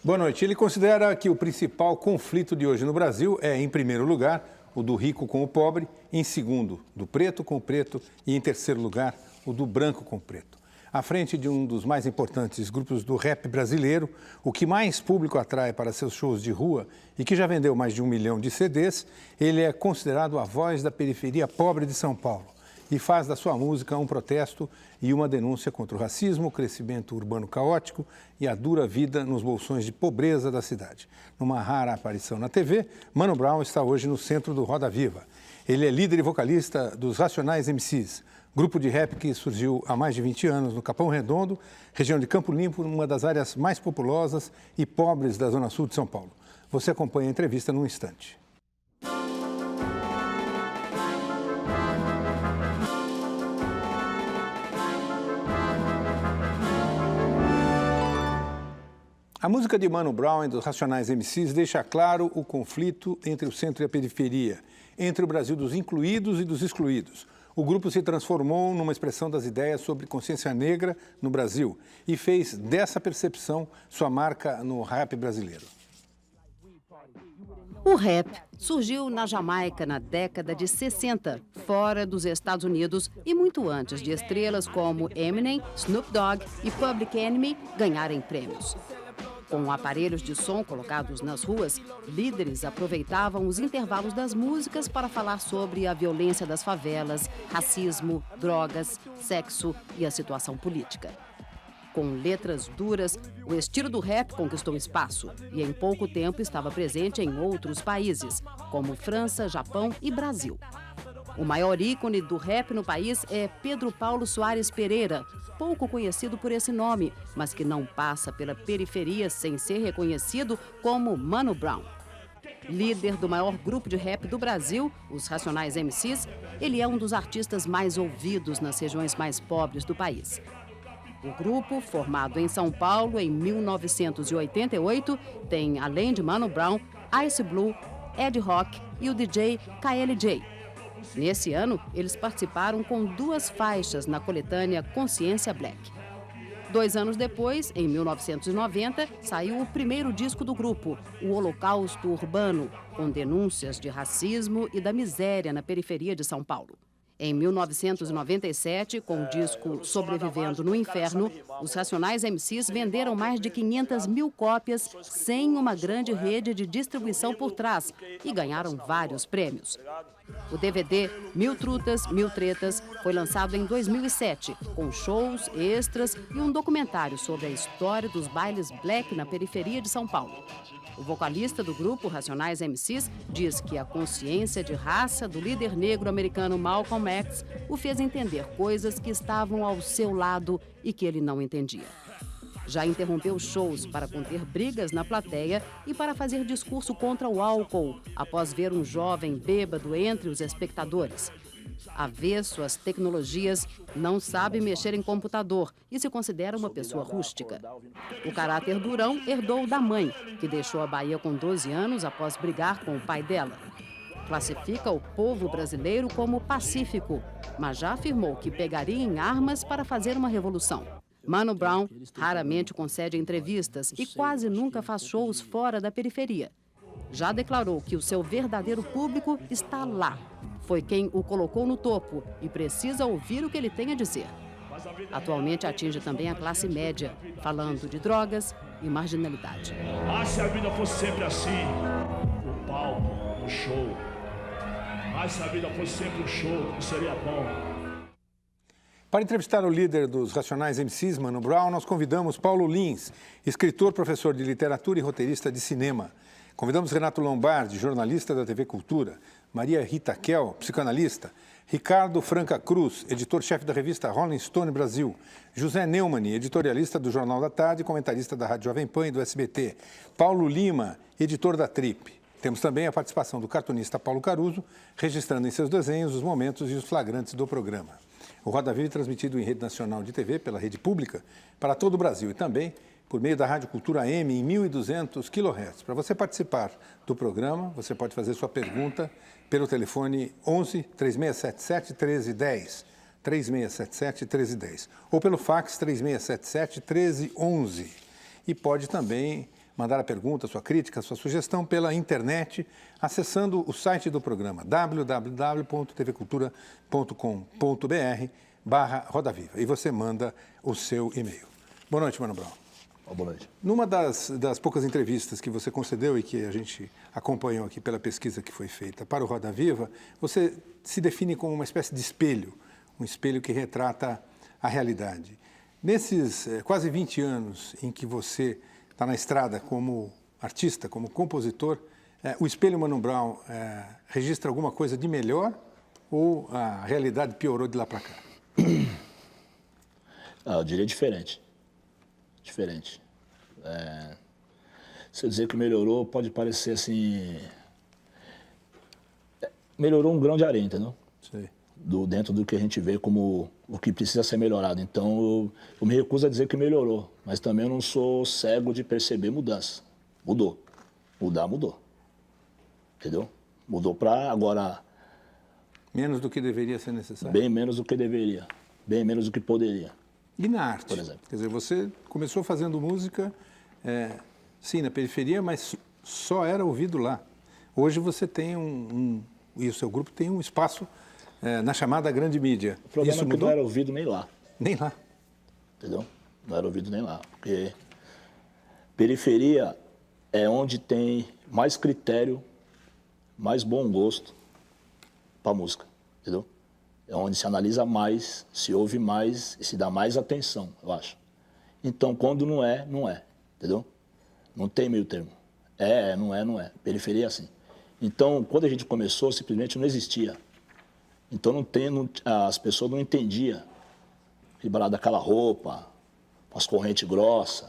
Boa noite. Ele considera que o principal conflito de hoje no Brasil é, em primeiro lugar, o do rico com o pobre, em segundo, do preto com o preto e, em terceiro lugar, o do branco com o preto. À frente de um dos mais importantes grupos do rap brasileiro, o que mais público atrai para seus shows de rua e que já vendeu mais de 1 milhão de CDs, ele é considerado a voz da periferia pobre de São Paulo e faz da sua música um protesto e uma denúncia contra o racismo, o crescimento urbano caótico e a dura vida nos bolsões de pobreza da cidade. Numa rara aparição na TV, Mano Brown está hoje no centro do Roda Viva. Ele é líder e vocalista dos Racionais MCs, grupo de rap que surgiu há mais de 20 anos no Capão Redondo, região de Campo Limpo, uma das áreas mais populosas e pobres da Zona Sul de São Paulo. Você acompanha a entrevista num instante. A música de Mano Brown e dos Racionais MCs deixa claro o conflito entre o centro e a periferia, entre o Brasil dos incluídos e dos excluídos. O grupo se transformou numa expressão das ideias sobre consciência negra no Brasil e fez dessa percepção sua marca no rap brasileiro. O rap surgiu na Jamaica na década de 60, fora dos Estados Unidos e muito antes de estrelas como Eminem, Snoop Dogg e Public Enemy ganharem prêmios. Com aparelhos de som colocados nas ruas, líderes aproveitavam os intervalos das músicas para falar sobre a violência das favelas, racismo, drogas, sexo e a situação política. Com letras duras, o estilo do rap conquistou espaço e em pouco tempo estava presente em outros países, como França, Japão e Brasil. O maior ícone do rap no país é Pedro Paulo Soares Pereira, pouco conhecido por esse nome, mas que não passa pela periferia sem ser reconhecido como Mano Brown. Líder do maior grupo de rap do Brasil, os Racionais MCs, ele é um dos artistas mais ouvidos nas regiões mais pobres do país. O grupo, formado em São Paulo em 1988, tem, além de Mano Brown, Ice Blue, Ed Rock e o DJ KLJ. Nesse ano, eles participaram com 2 faixas na coletânea Consciência Black. 2 anos depois, em 1990, saiu o primeiro disco do grupo, O Holocausto Urbano, com denúncias de racismo e da miséria na periferia de São Paulo. Em 1997, com o disco Sobrevivendo no Inferno, os Racionais MCs venderam mais de 500 mil cópias sem uma grande rede de distribuição por trás e ganharam vários prêmios. O DVD Mil Trutas, Mil Tretas foi lançado em 2007, com shows, extras e um documentário sobre a história dos bailes black na periferia de São Paulo. O vocalista do grupo Racionais MCs diz que a consciência de raça do líder negro americano Malcolm X o fez entender coisas que estavam ao seu lado e que ele não entendia. Já interrompeu shows para conter brigas na plateia e para fazer discurso contra o álcool, após ver um jovem bêbado entre os espectadores. Avesso às tecnologias, não sabe mexer em computador e se considera uma pessoa rústica. O caráter durão herdou da mãe, que deixou a Bahia com 12 anos após brigar com o pai dela. Classifica o povo brasileiro como pacífico, mas já afirmou que pegaria em armas para fazer uma revolução. Mano Brown raramente concede entrevistas e quase nunca faz shows fora da periferia. Já declarou que o seu verdadeiro público está lá. Foi quem o colocou no topo e precisa ouvir o que ele tem a dizer. Atualmente atinge também a classe média, falando de drogas e marginalidade. Ah, se a vida fosse sempre assim, o palco, o show. Ah, se a vida fosse sempre um show, seria bom. Para entrevistar o líder dos Racionais MCs, Mano Brown, nós convidamos Paulo Lins, escritor, professor de literatura e roteirista de cinema. Convidamos Renato Lombardi, jornalista da TV Cultura, Maria Rita Kel, psicanalista, Ricardo Franca Cruz, editor-chefe da revista Rolling Stone Brasil, José Neumann, editorialista do Jornal da Tarde e comentarista da Rádio Jovem Pan e do SBT, Paulo Lima, editor da Trip. Temos também a participação do cartunista Paulo Caruso, registrando em seus desenhos os momentos e os flagrantes do programa. O Roda Viva é transmitido em rede nacional de TV pela rede pública para todo o Brasil e também por meio da Rádio Cultura AM em 1.200 kHz. Para você participar do programa, você pode fazer sua pergunta pelo telefone 11 3677 1310, 3677 1310, ou pelo fax 3677 1311. E pode também mandar a pergunta, a sua crítica, a sua sugestão pela internet, acessando o site do programa www.tvcultura.com.br/Roda Viva. E você manda o seu e-mail. Boa noite, Mano Brown. Boa noite. Numa das poucas entrevistas que você concedeu e que a gente acompanhou aqui pela pesquisa que foi feita para o Roda Viva, você se define como uma espécie de espelho, um espelho que retrata a realidade. Nesses quase 20 anos em que você está na estrada como artista, como compositor, o espelho Mano Brown registra alguma coisa de melhor ou a realidade piorou de lá para cá? Eu diria diferente. Diferente. Se eu dizer que melhorou, pode parecer assim... Melhorou um grão de areia, entendeu? Sei. Dentro do que a gente vê como o que precisa ser melhorado. Então, eu me recuso a dizer que melhorou, mas também eu não sou cego de perceber mudança. Mudou. Mudou. Entendeu? Mudou para agora... Menos do que deveria ser necessário? Bem menos do que deveria. Bem menos do que poderia. E na arte? Por exemplo. Quer dizer, você começou fazendo música, sim, na periferia, mas só era ouvido lá. Hoje você tem e o seu grupo tem um espaço na chamada grande mídia. O problema Isso é que mudou? não era ouvido nem lá. Nem lá. Entendeu? Não era ouvido nem lá. Porque periferia é onde tem mais critério, mais bom gosto para música. Entendeu? É onde se analisa mais, se ouve mais e se dá mais atenção, eu acho. Então, quando não é, não é. Entendeu? Não tem meio termo. Não é. Periferia é assim. Então, quando a gente começou, simplesmente não existia. Então, as pessoas não entendiam daquela roupa, as correntes grossas.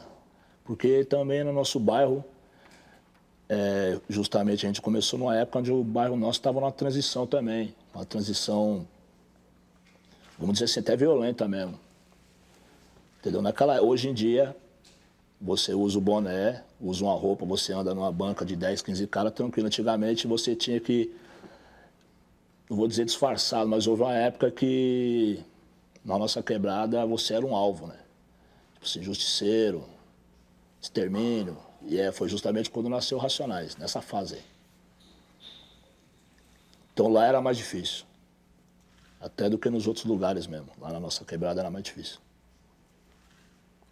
Porque também no nosso bairro, justamente a gente começou numa época onde o bairro nosso estava numa transição também. Uma transição, vamos dizer assim, até violenta mesmo. Entendeu? Hoje em dia, você usa o boné, usa uma roupa, você anda numa banca de 10, 15 caras tranquilo. Antigamente você tinha que, não vou dizer disfarçado, mas houve uma época que na nossa quebrada você era um alvo, né? Tipo assim, justiceiro, extermínio. E foi justamente quando nasceu Racionais, nessa fase aí. Então lá era mais difícil. Até do que nos outros lugares mesmo. Lá na nossa quebrada era mais difícil.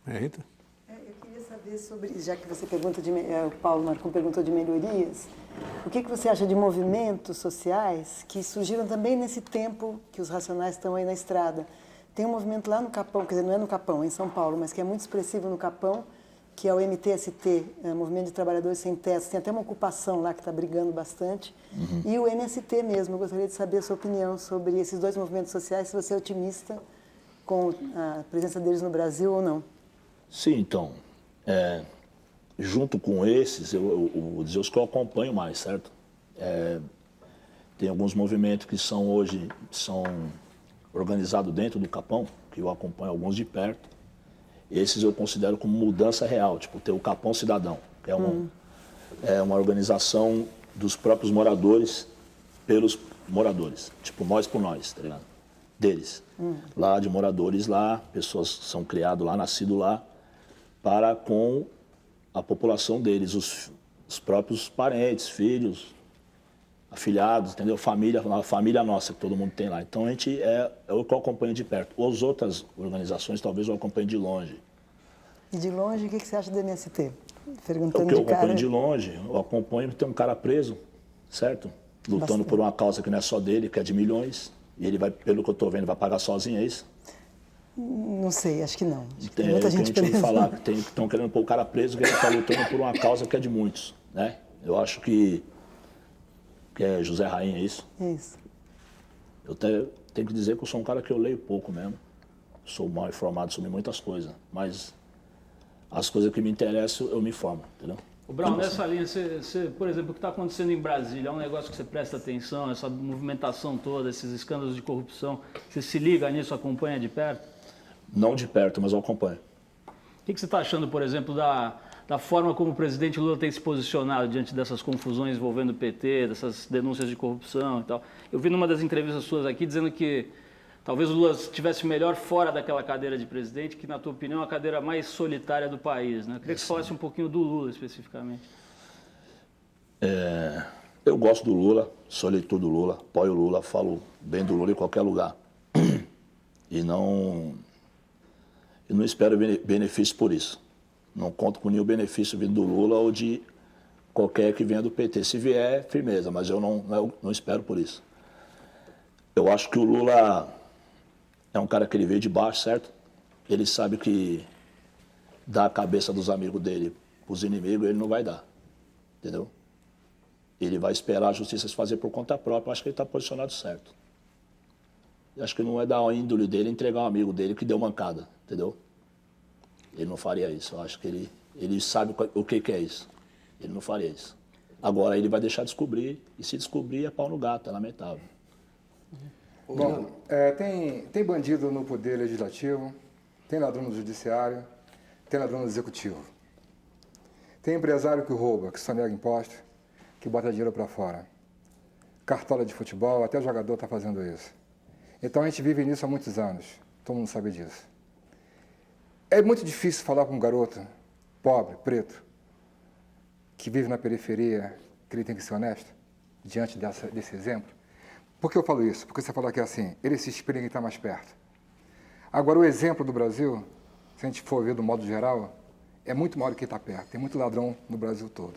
Rita? Eu queria saber sobre, já que você pergunta o Paulo Marcon perguntou de melhorias, o que você acha de movimentos sociais que surgiram também nesse tempo que os Racionais estão aí na estrada? Tem um movimento lá no Capão, quer dizer, não é no Capão, é em São Paulo, mas que é muito expressivo no Capão, que é o MTST, Movimento de Trabalhadores Sem Teto. Tem até uma ocupação lá que está brigando bastante. Uhum. E o MST mesmo, eu gostaria de saber a sua opinião sobre esses dois movimentos sociais, se você é otimista com a presença deles no Brasil ou não. Sim, então, junto com esses, eu vou dizer os que eu acompanho mais, certo? Tem alguns movimentos que hoje são organizados dentro do Capão, que eu acompanho alguns de perto. Esses eu considero como mudança real, tipo, ter o Capão Cidadão, que é uma organização dos próprios moradores pelos moradores, tipo, nós por nós, tá ligado? Deles. Lá de moradores lá, pessoas são criadas lá, nascidos lá, para com a população deles, os próprios parentes, filhos, afilhados, entendeu? A família nossa que todo mundo tem lá. Então a gente é o que eu acompanho de perto. As outras organizações talvez eu acompanhe de longe. E de longe, o que você acha do MST? Perguntando o que eu acompanho de longe, eu acompanho, tem um cara preso, certo? Lutando por uma causa que não é só dele, que é de milhões. E ele vai, pelo que eu estou vendo, vai pagar sozinho, é isso? Não sei, acho que não. Tem muita gente presa. Falar que estão querendo pôr o cara preso, que ele está lutando por uma causa que é de muitos, né? Eu acho que é José Rainha, é isso? Isso. Eu tenho que dizer que eu sou um cara que eu leio pouco mesmo. Sou mal informado sobre muitas coisas, mas as coisas que me interessam, eu me informo, entendeu? O Brown, nessa linha, você, por exemplo, o que está acontecendo em Brasília é um negócio que você presta atenção, essa movimentação toda, esses escândalos de corrupção, você se liga nisso, acompanha de perto? Não de perto, mas eu acompanho. O que você está achando, por exemplo, da forma como o presidente Lula tem se posicionado diante dessas confusões envolvendo o PT, dessas denúncias de corrupção e tal? Eu vi numa das entrevistas suas aqui dizendo que Talvez o Lula estivesse melhor fora daquela cadeira de presidente, que, na tua opinião, é a cadeira mais solitária do país, né? Eu queria que você falasse um pouquinho do Lula, especificamente. Eu gosto do Lula, sou eleitor do Lula, apoio o Lula, falo bem do Lula em qualquer lugar. E não espero benefício por isso. Não conto com nenhum benefício vindo do Lula ou de qualquer que venha do PT. Se vier, firmeza, mas eu não espero por isso. Eu acho que o Lula é um cara que ele veio de baixo, certo? Ele sabe que dar a cabeça dos amigos dele para os inimigos, ele não vai dar, entendeu? Ele vai esperar a justiça se fazer por conta própria. Eu acho que ele está posicionado certo. Eu acho que não é da índole dele entregar um amigo dele que deu mancada, entendeu? Ele não faria isso. Eu acho que ele sabe o que é isso. Ele não faria isso. Agora, ele vai deixar descobrir, e se descobrir, é pau no gato, é lamentável. Bom, tem bandido no poder legislativo, tem ladrão no judiciário, tem ladrão no executivo. Tem empresário que rouba, que sonega imposto, que bota dinheiro para fora. Cartola de futebol, até jogador está fazendo isso. Então a gente vive nisso há muitos anos, todo mundo sabe disso. É muito difícil falar com um garoto pobre, preto, que vive na periferia, que ele tem que ser honesto, diante desse exemplo. Por que eu falo isso? Porque você falou que assim, ele se espelha em quem está mais perto. Agora, o exemplo do Brasil, se a gente for ver do modo geral, é muito maior do que está perto. Tem muito ladrão no Brasil todo.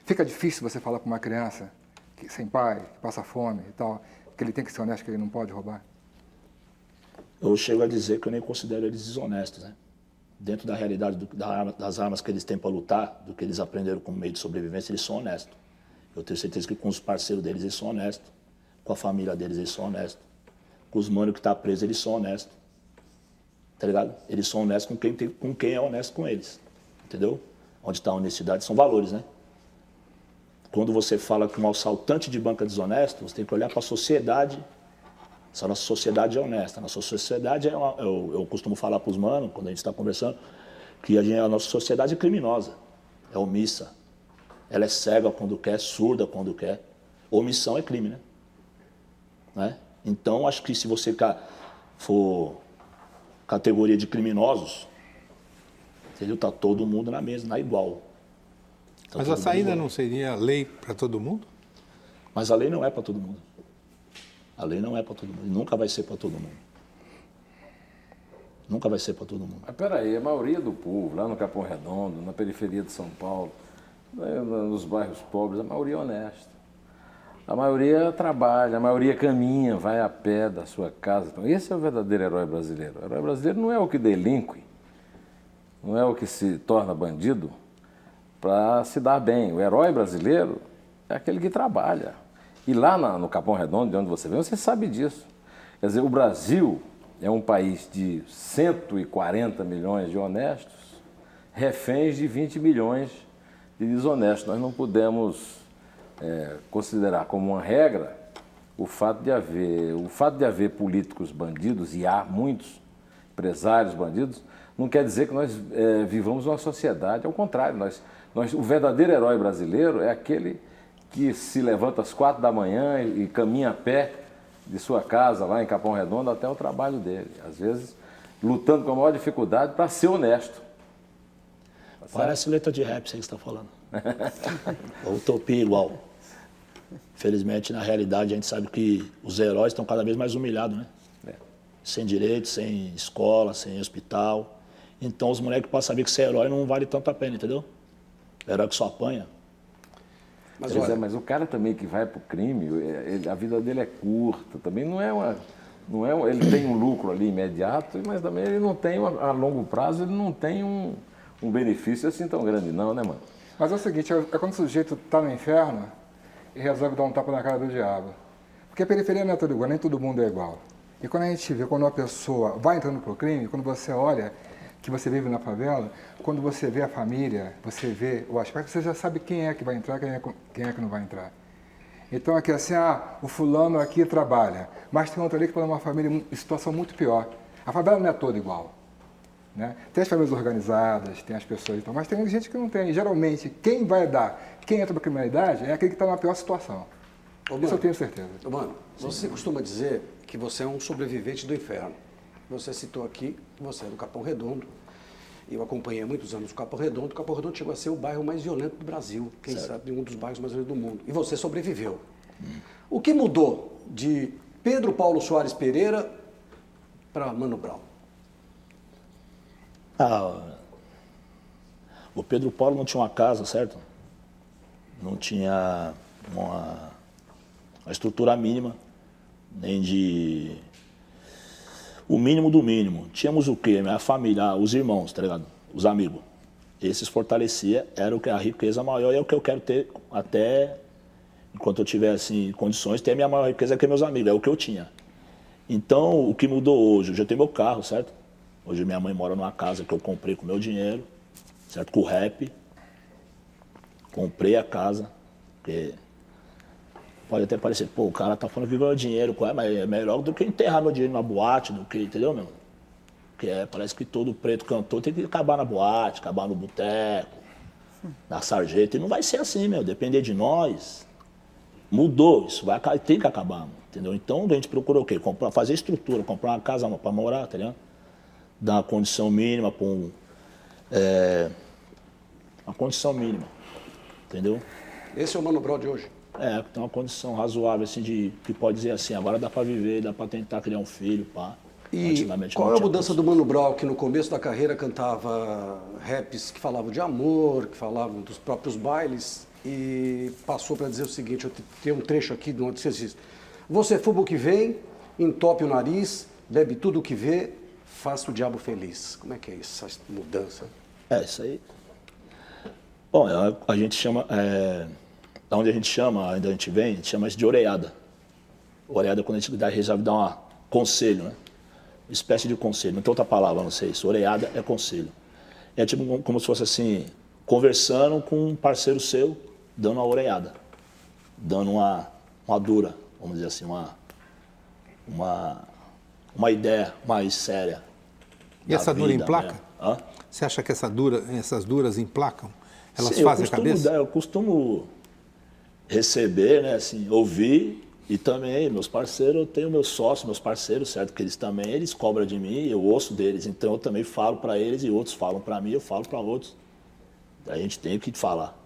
Fica difícil você falar para uma criança sem pai, que passa fome e tal, que ele tem que ser honesto, que ele não pode roubar? Eu chego a dizer que eu nem considero eles desonestos, né? Dentro da realidade das armas que eles têm para lutar, do que eles aprenderam como meio de sobrevivência, eles são honestos. Eu tenho certeza que com os parceiros deles eles são honestos, com a família deles eles são honestos, com os manos que estão presos eles são honestos, tá ligado? Eles são honestos com quem é honesto com eles, entendeu? Onde está a honestidade são valores, né? Quando você fala que um assaltante de banca é desonesto, você tem que olhar para a sociedade. Se a nossa sociedade é honesta, a nossa sociedade eu costumo falar para os manos, quando a gente está conversando, que a nossa sociedade é criminosa, é omissa. Ela é cega quando quer, surda quando quer. Omissão é crime, né? Então, acho que se você for categoria de criminosos, entendeu? Tá todo mundo na mesma, na igual. Tá. Mas a saída não seria lei para todo mundo? Mas a lei não é para todo mundo. A lei não é para todo mundo. E nunca vai ser para todo mundo. Nunca vai ser para todo mundo. Mas peraí, a maioria do povo, lá no Capão Redondo, na periferia de São Paulo, nos bairros pobres, a maioria é honesta. A maioria trabalha, a maioria caminha, vai a pé da sua casa. Então, esse é o verdadeiro herói brasileiro. O herói brasileiro não é o que delinque, não é o que se torna bandido para se dar bem. O herói brasileiro é aquele que trabalha. E lá no Capão Redondo, de onde você vem, você sabe disso. Quer dizer, o Brasil é um país de 140 milhões de honestos, reféns de 20 milhões de desonestos. Nós não podemos considerar como uma regra o fato de haver políticos bandidos, e há muitos empresários bandidos, não quer dizer que nós vivamos uma sociedade, ao contrário, o verdadeiro herói brasileiro é aquele que se levanta às 4 da manhã e caminha a pé de sua casa lá em Capão Redondo até o trabalho dele, às vezes lutando com a maior dificuldade para ser honesto. Parece letra de rap, isso aí que você está falando. Utopia igual. Felizmente, na realidade, a gente sabe que os heróis estão cada vez mais humilhados, né? Sem direito, sem escola, sem hospital. Então, os moleques podem saber que ser herói não vale tanto a pena, entendeu? O herói que só apanha. Mas o cara também que vai para o crime, a vida dele é curta, também ele tem um lucro ali imediato, mas também ele não tem, a longo prazo, ele não tem um benefício assim tão grande não, né, mano? Mas é o seguinte, é quando o sujeito está no inferno e resolve dar um tapa na cara do diabo. Porque a periferia não é tudo igual, nem todo mundo é igual. E quando a gente vê, quando uma pessoa vai entrando pro crime, quando você olha que você vive na favela, quando você vê a família, você vê o aspecto, você já sabe quem é que vai entrar, quem é que não vai entrar. Então aqui assim, o fulano aqui trabalha, mas tem outro ali que está numa família em situação muito pior. A favela não é toda igual, né? Tem as famílias organizadas, tem as pessoas, mas tem gente que não tem. Geralmente, quem entra para a criminalidade é aquele que está numa pior situação. Isso eu tenho certeza. Mano, você costuma dizer que você é um sobrevivente do inferno. Você citou aqui que você é do Capão Redondo. Eu acompanhei há muitos anos o Capão Redondo. O Capão Redondo chegou a ser o bairro mais violento do Brasil. Quem sabe, um dos bairros mais violentos do mundo. E você sobreviveu. O que mudou de Pedro Paulo Soares Pereira para Mano Brown? O Pedro Paulo não tinha uma casa, certo? Não tinha uma estrutura mínima, nem de... O mínimo do mínimo. Tínhamos o quê? Minha família, os irmãos, tá ligado? Os amigos. Esses fortalecia, era o que a riqueza maior e é o que eu quero ter até, enquanto eu tiver, assim, condições, ter a minha maior riqueza que é meus amigos, é o que eu tinha. Então, o que mudou hoje? Hoje eu tenho meu carro, certo? Hoje minha mãe mora numa casa que eu comprei com meu dinheiro, certo? Com o rap. Comprei a casa, porque pode até parecer, pô, o cara tá falando que ganhou dinheiro, mas é melhor do que enterrar meu dinheiro na boate, do que, entendeu, meu? Porque parece que todo preto cantor tem que acabar na boate, acabar no boteco, na sarjeta, e não vai ser assim, meu, depender de nós. Mudou, isso tem que acabar, entendeu? Então a gente procurou o quê? Fazer estrutura, comprar uma casa para morar, tá ligado? Dar uma condição mínima para uma condição mínima, entendeu? Esse é o Mano Brown de hoje? Tem uma condição razoável, assim, que pode dizer assim, agora dá para viver, dá para tentar criar um filho, pá. E qual é a mudança do Mano Brown, que no começo da carreira cantava raps que falavam de amor, que falavam dos próprios bailes, e passou para dizer o seguinte, eu tenho um trecho aqui de onde você diz: você fuma o que vem, entope o nariz, bebe tudo o que vê, faça o diabo feliz. Como é que é isso, essa mudança? Isso aí. Bom, a gente chama, da onde a gente chama, onde a gente vem, a gente chama isso de oreada. Oreada é quando a gente resolve dar um conselho, né? Uma espécie de conselho, não tem outra palavra, não sei isso. Oreada é conselho. É tipo como se fosse assim, conversando com um parceiro seu, dando uma oreada. Dando uma dura, vamos dizer assim, uma ideia mais séria. E essa dura vida, emplaca? Né? Você acha que essas duras emplacam? Elas Sim, fazem a cabeça? Eu costumo receber, né, assim, ouvir, e também meus parceiros, eu tenho meus sócios, meus parceiros, certo? Que eles cobram de mim, eu ouço deles, então eu também falo para eles e outros falam para mim, eu falo para outros. A gente tem que falar,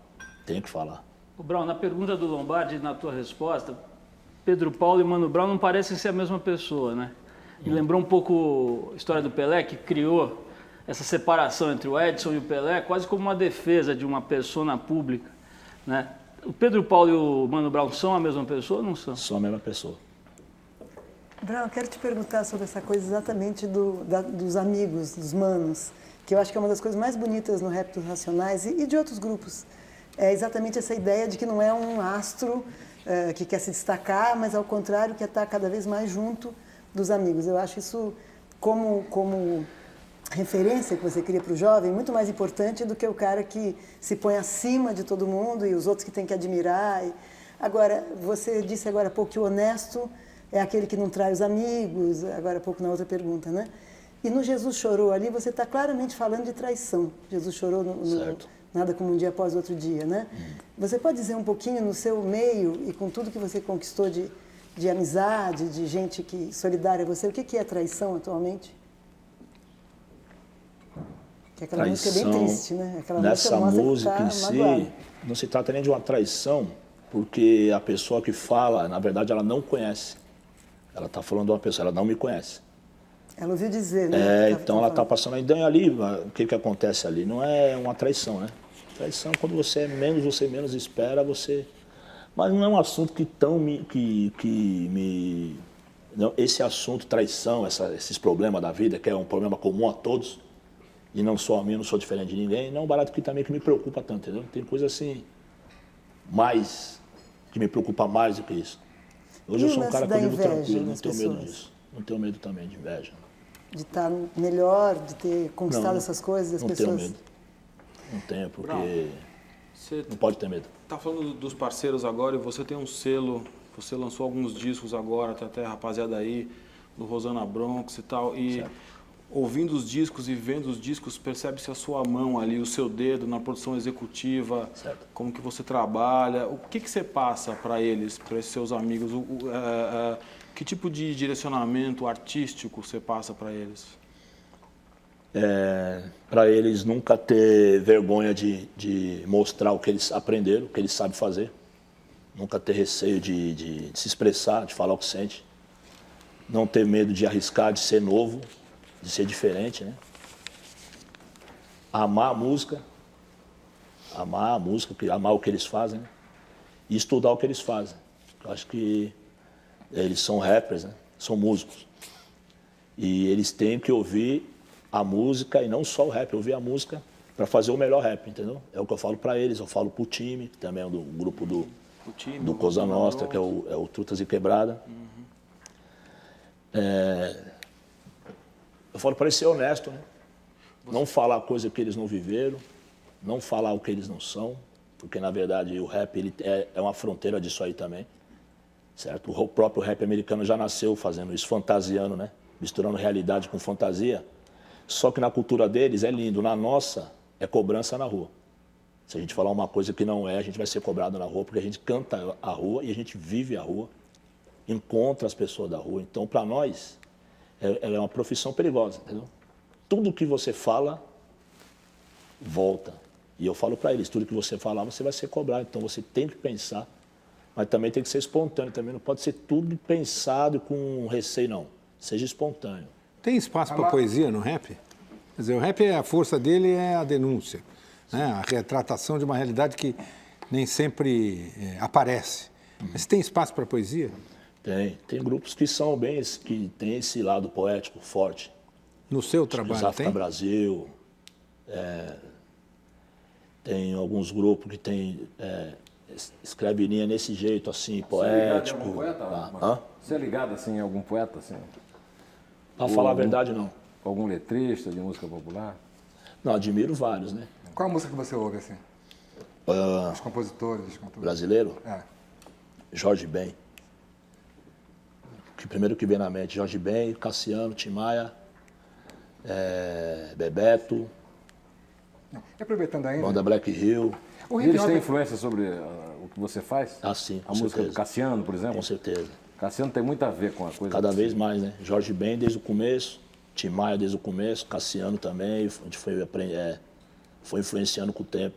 O Brown, na pergunta do Lombardi, na tua resposta, Pedro Paulo e Mano Brown não parecem ser a mesma pessoa, né? E lembrou um pouco a história do Pelé, que criou essa separação entre o Edson e o Pelé, quase como uma defesa de uma persona pública, né? O Pedro Paulo e o Mano Brown são a mesma pessoa ou não são? São a mesma pessoa. Brown, eu quero te perguntar sobre essa coisa exatamente dos amigos, dos manos, que eu acho que é uma das coisas mais bonitas no rap dos Racionais e de outros grupos. É exatamente essa ideia de que não é um astro que quer se destacar, mas ao contrário, quer estar cada vez mais junto dos amigos. Eu acho isso como referência que você cria para o jovem muito mais importante do que o cara que se põe acima de todo mundo e os outros que tem que admirar. Agora, você disse agora há pouco que o honesto é aquele que não trai os amigos, agora há pouco na outra pergunta, né? E no Jesus Chorou ali, você está claramente falando de traição. Jesus chorou no Nada Como Um Dia Após Outro Dia, né? Você pode dizer um pouquinho no seu meio e com tudo que você conquistou de amizade, de gente solidária a você, o que é traição atualmente? Que aquela música é bem triste, né? Aquela nessa música em si, não se trata nem de uma traição, porque a pessoa que fala, na verdade, ela não conhece. Ela está falando de uma pessoa, ela não me conhece. Ela ouviu dizer, né? Então ela está passando a ideia ali, o que acontece ali? Não é uma traição, né? Traição é quando você menos espera, você... Mas não é um assunto não, esse assunto, traição, esses problemas da vida, que é um problema comum a todos, e não só a mim, não sou diferente de ninguém, não é um barato que também que me preocupa tanto, entendeu? Tem coisa assim, que me preocupa mais do que isso. Hoje eu sou um cara que eu vivo tranquilo, não tenho medo disso. Não tenho medo também de inveja. De estar melhor, de ter conquistado essas coisas, as pessoas... Não tenho medo. Não tenho, porque não pode ter medo. Tá falando dos parceiros agora e você tem um selo, você lançou alguns discos agora, tem até a rapaziada aí, do Rosana Bronx e tal, e... Certo. ouvindo os discos e vendo os discos, percebe-se a sua mão ali, o seu dedo na produção executiva, certo. como que você trabalha. O que você passa para eles, para esses seus amigos? Que tipo de direcionamento artístico você passa para eles? Para eles nunca ter vergonha de mostrar o que eles aprenderam, o que eles sabem fazer. Nunca ter receio de se expressar, de falar o que sente. Não ter medo de arriscar, de ser novo, de ser diferente, né? Amar a música, amar o que eles fazem, né? E estudar o que eles fazem. Eu acho que eles são rappers, né? São músicos. E eles têm que ouvir a música, e não só o rap, ouvir a música para fazer o melhor rap, entendeu? É o que eu falo para eles, eu falo pro time, também é do grupo do Cosa Nostra, que é o Trutas e Quebrada. Eu falo para eles ser honesto, né? Não falar coisa que eles não viveram, não falar o que eles não são, porque na verdade o rap ele é uma fronteira disso aí também, certo? O próprio rap americano já nasceu fazendo isso, fantasiando, né? Misturando realidade com fantasia. Só que na cultura deles é lindo, na nossa é cobrança na rua. Se a gente falar uma coisa que não é, a gente vai ser cobrado na rua, porque a gente canta a rua e a gente vive a rua, encontra as pessoas da rua. Então, para nós, é uma profissão perigosa, entendeu? Tudo que você fala, volta. E eu falo para eles, tudo que você falar, você vai ser cobrado. Então, você tem que pensar, mas também tem que ser espontâneo. Também não pode ser tudo pensado com receio, não. Seja espontâneo. Tem espaço para poesia no rap? Quer dizer, o rap, a força dele é a denúncia, né? A retratação de uma realidade que nem sempre aparece. Mas tem espaço para poesia? Tem grupos que são que tem esse lado poético forte. No seu trabalho África tem? Brasil, tem alguns grupos que escreve linha nesse jeito, assim, poético. Você é ligado em algum poeta? Você é ligado, assim, em algum poeta, assim? Para falar a verdade, não. Algum letrista de música popular? Não, admiro vários, né? Qual a música que você ouve, assim? Os compositores, os cantores. Brasileiro? Jorge Ben. O primeiro que vem na mente, Jorge Ben, Cassiano, Tim Maia, Bebeto. E aproveitando ainda... Banda Black Hill. Eles têm influência sobre o que você faz? Sim, a música certeza. do Cassiano, por exemplo? Com certeza. Cassiano tem muito a ver com a coisa. Cada vez mais, né? Jorge Ben desde o começo, Tim Maia desde o começo, Cassiano também, a gente foi influenciando com o tempo.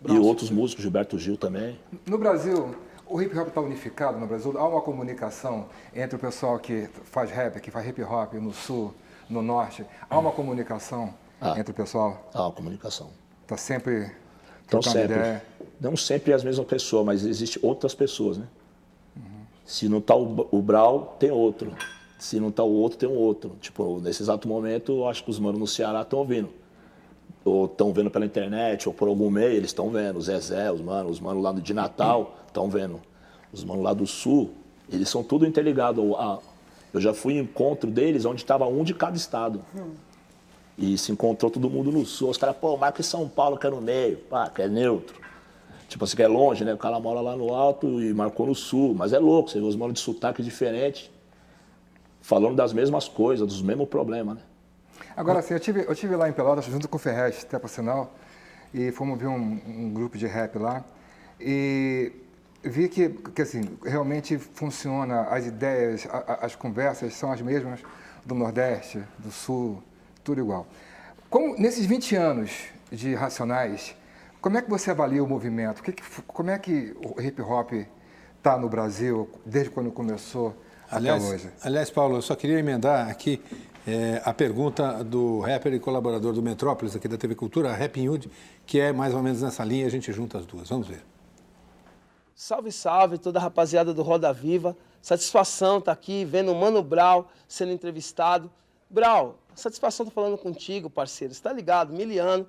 E outros músicos, Gilberto Gil também. No Brasil, o hip hop está unificado no Brasil? Há uma comunicação entre o pessoal que faz rap, que faz hip hop no sul, no norte? Há uma comunicação entre o pessoal? Há uma comunicação. Está sempre trocando ideia? Não sempre as mesmas pessoas, mas existem outras pessoas, né? Se não está o Brau, tem outro. Se não está o outro, tem um outro. Tipo, nesse exato momento, eu acho que os manos no Ceará estão ouvindo. Ou estão vendo pela internet, ou por algum meio, eles estão vendo. O Zezé, os manos lá de Natal estão vendo. Os manos lá do Sul, eles são tudo interligados. Eu já fui em encontro deles onde estava um de cada estado. E se encontrou todo mundo no Sul. Os caras, marca em São Paulo, que é no meio, que é neutro. Tipo assim, que é longe, né? O cara mora lá no alto e marcou no sul. Mas é louco, você vê os manos de sotaque diferente, falando das mesmas coisas, dos mesmos problemas, né? Agora, assim, eu tive lá em Pelotas, junto com o Ferrez, até por sinal, e fomos ver um grupo de rap lá, e vi que assim, realmente funciona, as ideias, as conversas são as mesmas do Nordeste, do Sul, tudo igual. Nesses 20 anos de Racionais, como é que você avalia o movimento? Como é que o hip hop está no Brasil, desde quando começou até hoje? Aliás, Paulo, eu só queria emendar aqui a pergunta do rapper e colaborador do Metrópolis, aqui da TV Cultura, Rap Hood, que é mais ou menos nessa linha, a gente junta as duas. Vamos ver. Salve, salve, toda a rapaziada do Roda Viva. Satisfação estar aqui, vendo o Mano Brown sendo entrevistado. Brown, satisfação estar falando contigo, parceiro. Você tá ligado? Miliano.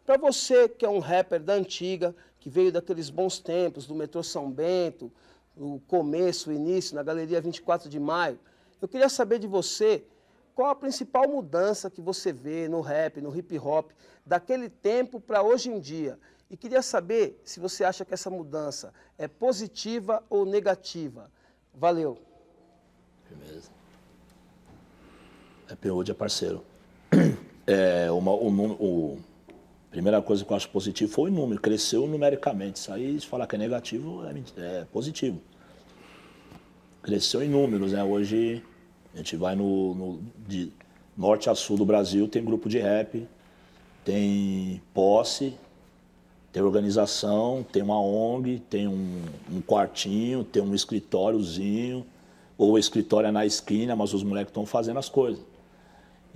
Para você que é um rapper da antiga, que veio daqueles bons tempos, do metrô São Bento, o começo, o início, na Galeria 24 de Maio, eu queria saber de você qual a principal mudança que você vê no rap, no hip hop, daquele tempo para hoje em dia. E queria saber se você acha que essa mudança é positiva ou negativa. Valeu. Beleza. Happy Hood é parceiro. Primeira coisa que eu acho positivo foi o número, cresceu numericamente. Isso aí, se falar que é negativo, é positivo. Cresceu em números, né? Hoje a gente vai de norte a sul do Brasil, tem grupo de rap, tem posse, tem organização, tem uma ONG, tem um quartinho, tem um escritóriozinho, ou o escritório é na esquina, mas os moleques estão fazendo as coisas.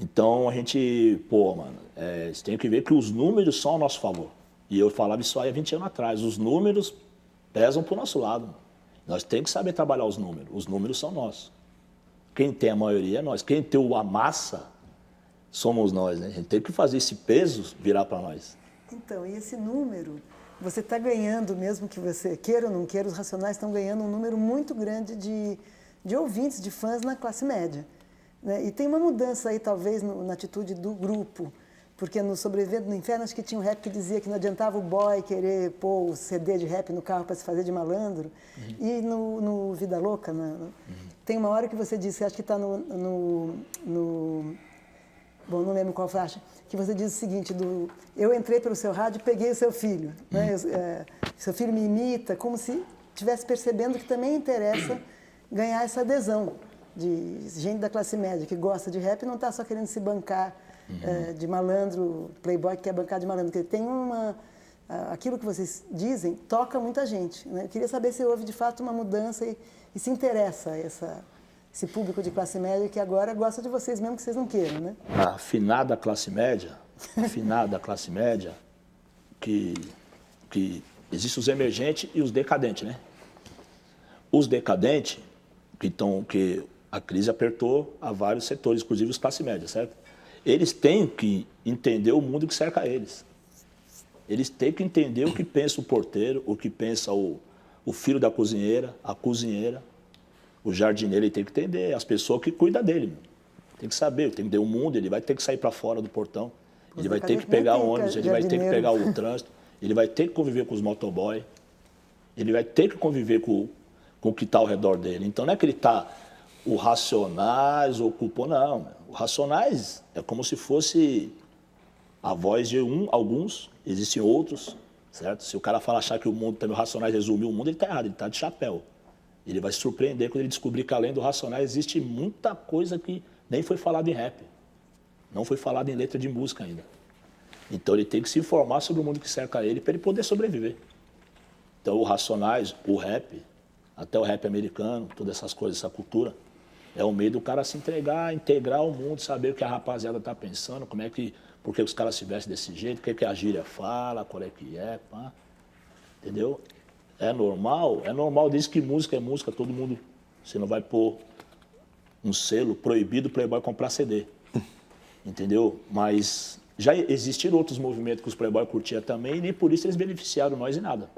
Então a gente, você tem que ver que os números são ao nosso favor. E eu falava isso aí há 20 anos atrás, os números pesam para o nosso lado. Nós temos que saber trabalhar os números são nossos. Quem tem a maioria é nós, quem tem a massa somos nós, né? A gente tem que fazer esse peso virar para nós. Então, e esse número, você está ganhando, mesmo que você queira ou não queira, os Racionais estão ganhando um número muito grande de ouvintes, de fãs na classe média. Né? E tem uma mudança aí, talvez, na atitude do grupo, porque no Sobrevivendo no Inferno, acho que tinha um rap que dizia que não adiantava o boy querer pôr o CD de rap no carro para se fazer de malandro. E no Vida Louca, tem uma hora que você disse, acho que está bom, não lembro qual faixa, que você diz o seguinte, eu entrei pelo seu rádio e peguei o seu filho. Né? Seu filho me imita, como se estivesse percebendo que também interessa ganhar essa adesão de gente da classe média que gosta de rap e não está só querendo se bancar de malandro, playboy que quer bancar de malandro. Porque tem aquilo que vocês dizem toca muita gente. Né? Eu queria saber se houve de fato uma mudança e se interessa esse público de classe média que agora gosta de vocês mesmo que vocês não queiram, né? A afinada classe média, que existem os emergentes e os decadentes, né? Os decadentes, que a crise apertou a vários setores, inclusive os classe média, certo? Eles têm que entender o mundo que cerca eles. Eles têm que entender o que pensa o porteiro, o que pensa o filho da cozinheira, a cozinheira, o jardineiro. Ele tem que entender, as pessoas que cuidam dele. Tem que saber, tem que entender o mundo, ele vai ter que sair para fora do portão, ele vai ter que pegar o ônibus, ele vai ter que pegar o trânsito, ele vai ter que conviver com os motoboys, ele vai ter que conviver com o que está ao redor dele. Então não é que ele está o Racionais ou o Cupom, não. O Racionais é como se fosse a voz de alguns, existem outros, certo? Se o cara achar que o mundo também, o Racionais resumiu o mundo, ele está errado, ele está de chapéu. Ele vai se surpreender quando ele descobrir que além do Racionais existe muita coisa que nem foi falada em rap, não foi falada em letra de música ainda. Então ele tem que se informar sobre o mundo que cerca ele para ele poder sobreviver. Então o Racionais, o rap, até o rap americano, todas essas coisas, essa cultura, é o meio do cara se integrar ao mundo, saber o que a rapaziada está pensando, por que os caras se vestem desse jeito, o que a gíria fala, qual é que é, pá. Entendeu? É normal, diz que música é música, todo mundo, você não vai pôr um selo proibido o Playboy comprar CD, entendeu? Mas já existiram outros movimentos que os Playboy curtiam também e nem por isso eles beneficiaram nós em nada.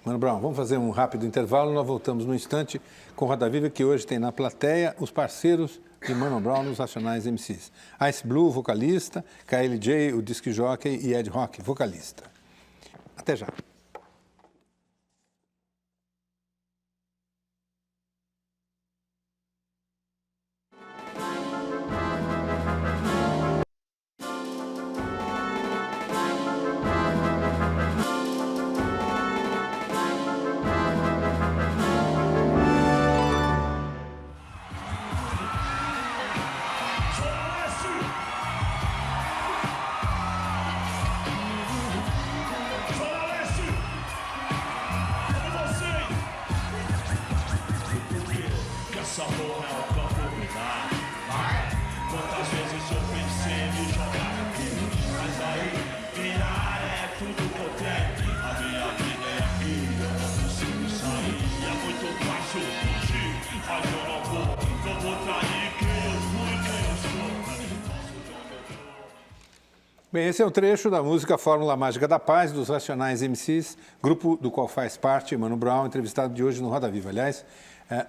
Mano Brown, vamos fazer um rápido intervalo, nós voltamos no instante com Roda Viva, que hoje tem na plateia os parceiros de Mano Brown nos Racionais MCs. Ice Blue, vocalista, KLJ, o disc jockey, e Ed Rock, vocalista. Até já. Bem, esse é um trecho da música Fórmula Mágica da Paz, dos Racionais MCs, grupo do qual faz parte Mano Brown, entrevistado de hoje no Roda Viva. Aliás,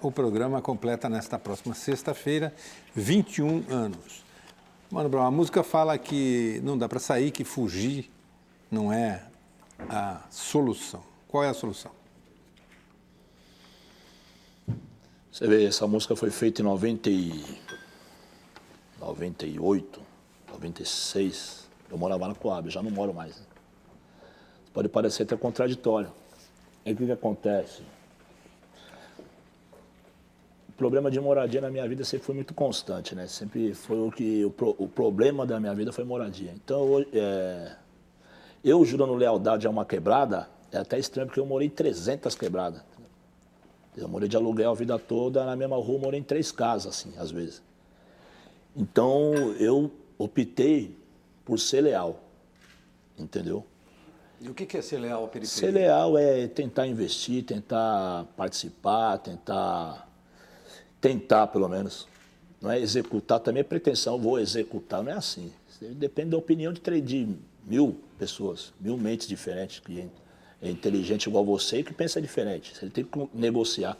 o programa completa nesta próxima sexta-feira 21 anos. Mano Brown, a música fala que não dá para sair, que fugir não é a solução. Qual é a solução? Você vê, essa música foi feita em 98, 96. Eu morava na Coab, eu já não moro mais. Né? Pode parecer até contraditório. Aí o que acontece? O problema de moradia na minha vida sempre foi muito constante, né? Sempre foi o problema da minha vida foi moradia. Então, eu jurando lealdade a uma quebrada, é até estranho, porque eu morei em 300 quebradas. Eu morei de aluguel a vida toda, na mesma rua, morei em 3 casas, assim, às vezes. Então, eu optei por ser leal, entendeu? E o que é ser leal à periferia? Ser leal é tentar investir, tentar participar, tentar pelo menos. Não é executar, também é pretensão, vou executar, não é assim. Depende da opinião de 1.000 pessoas, 1.000 mentes diferentes, que é inteligente igual você e que pensa diferente. Você tem que negociar.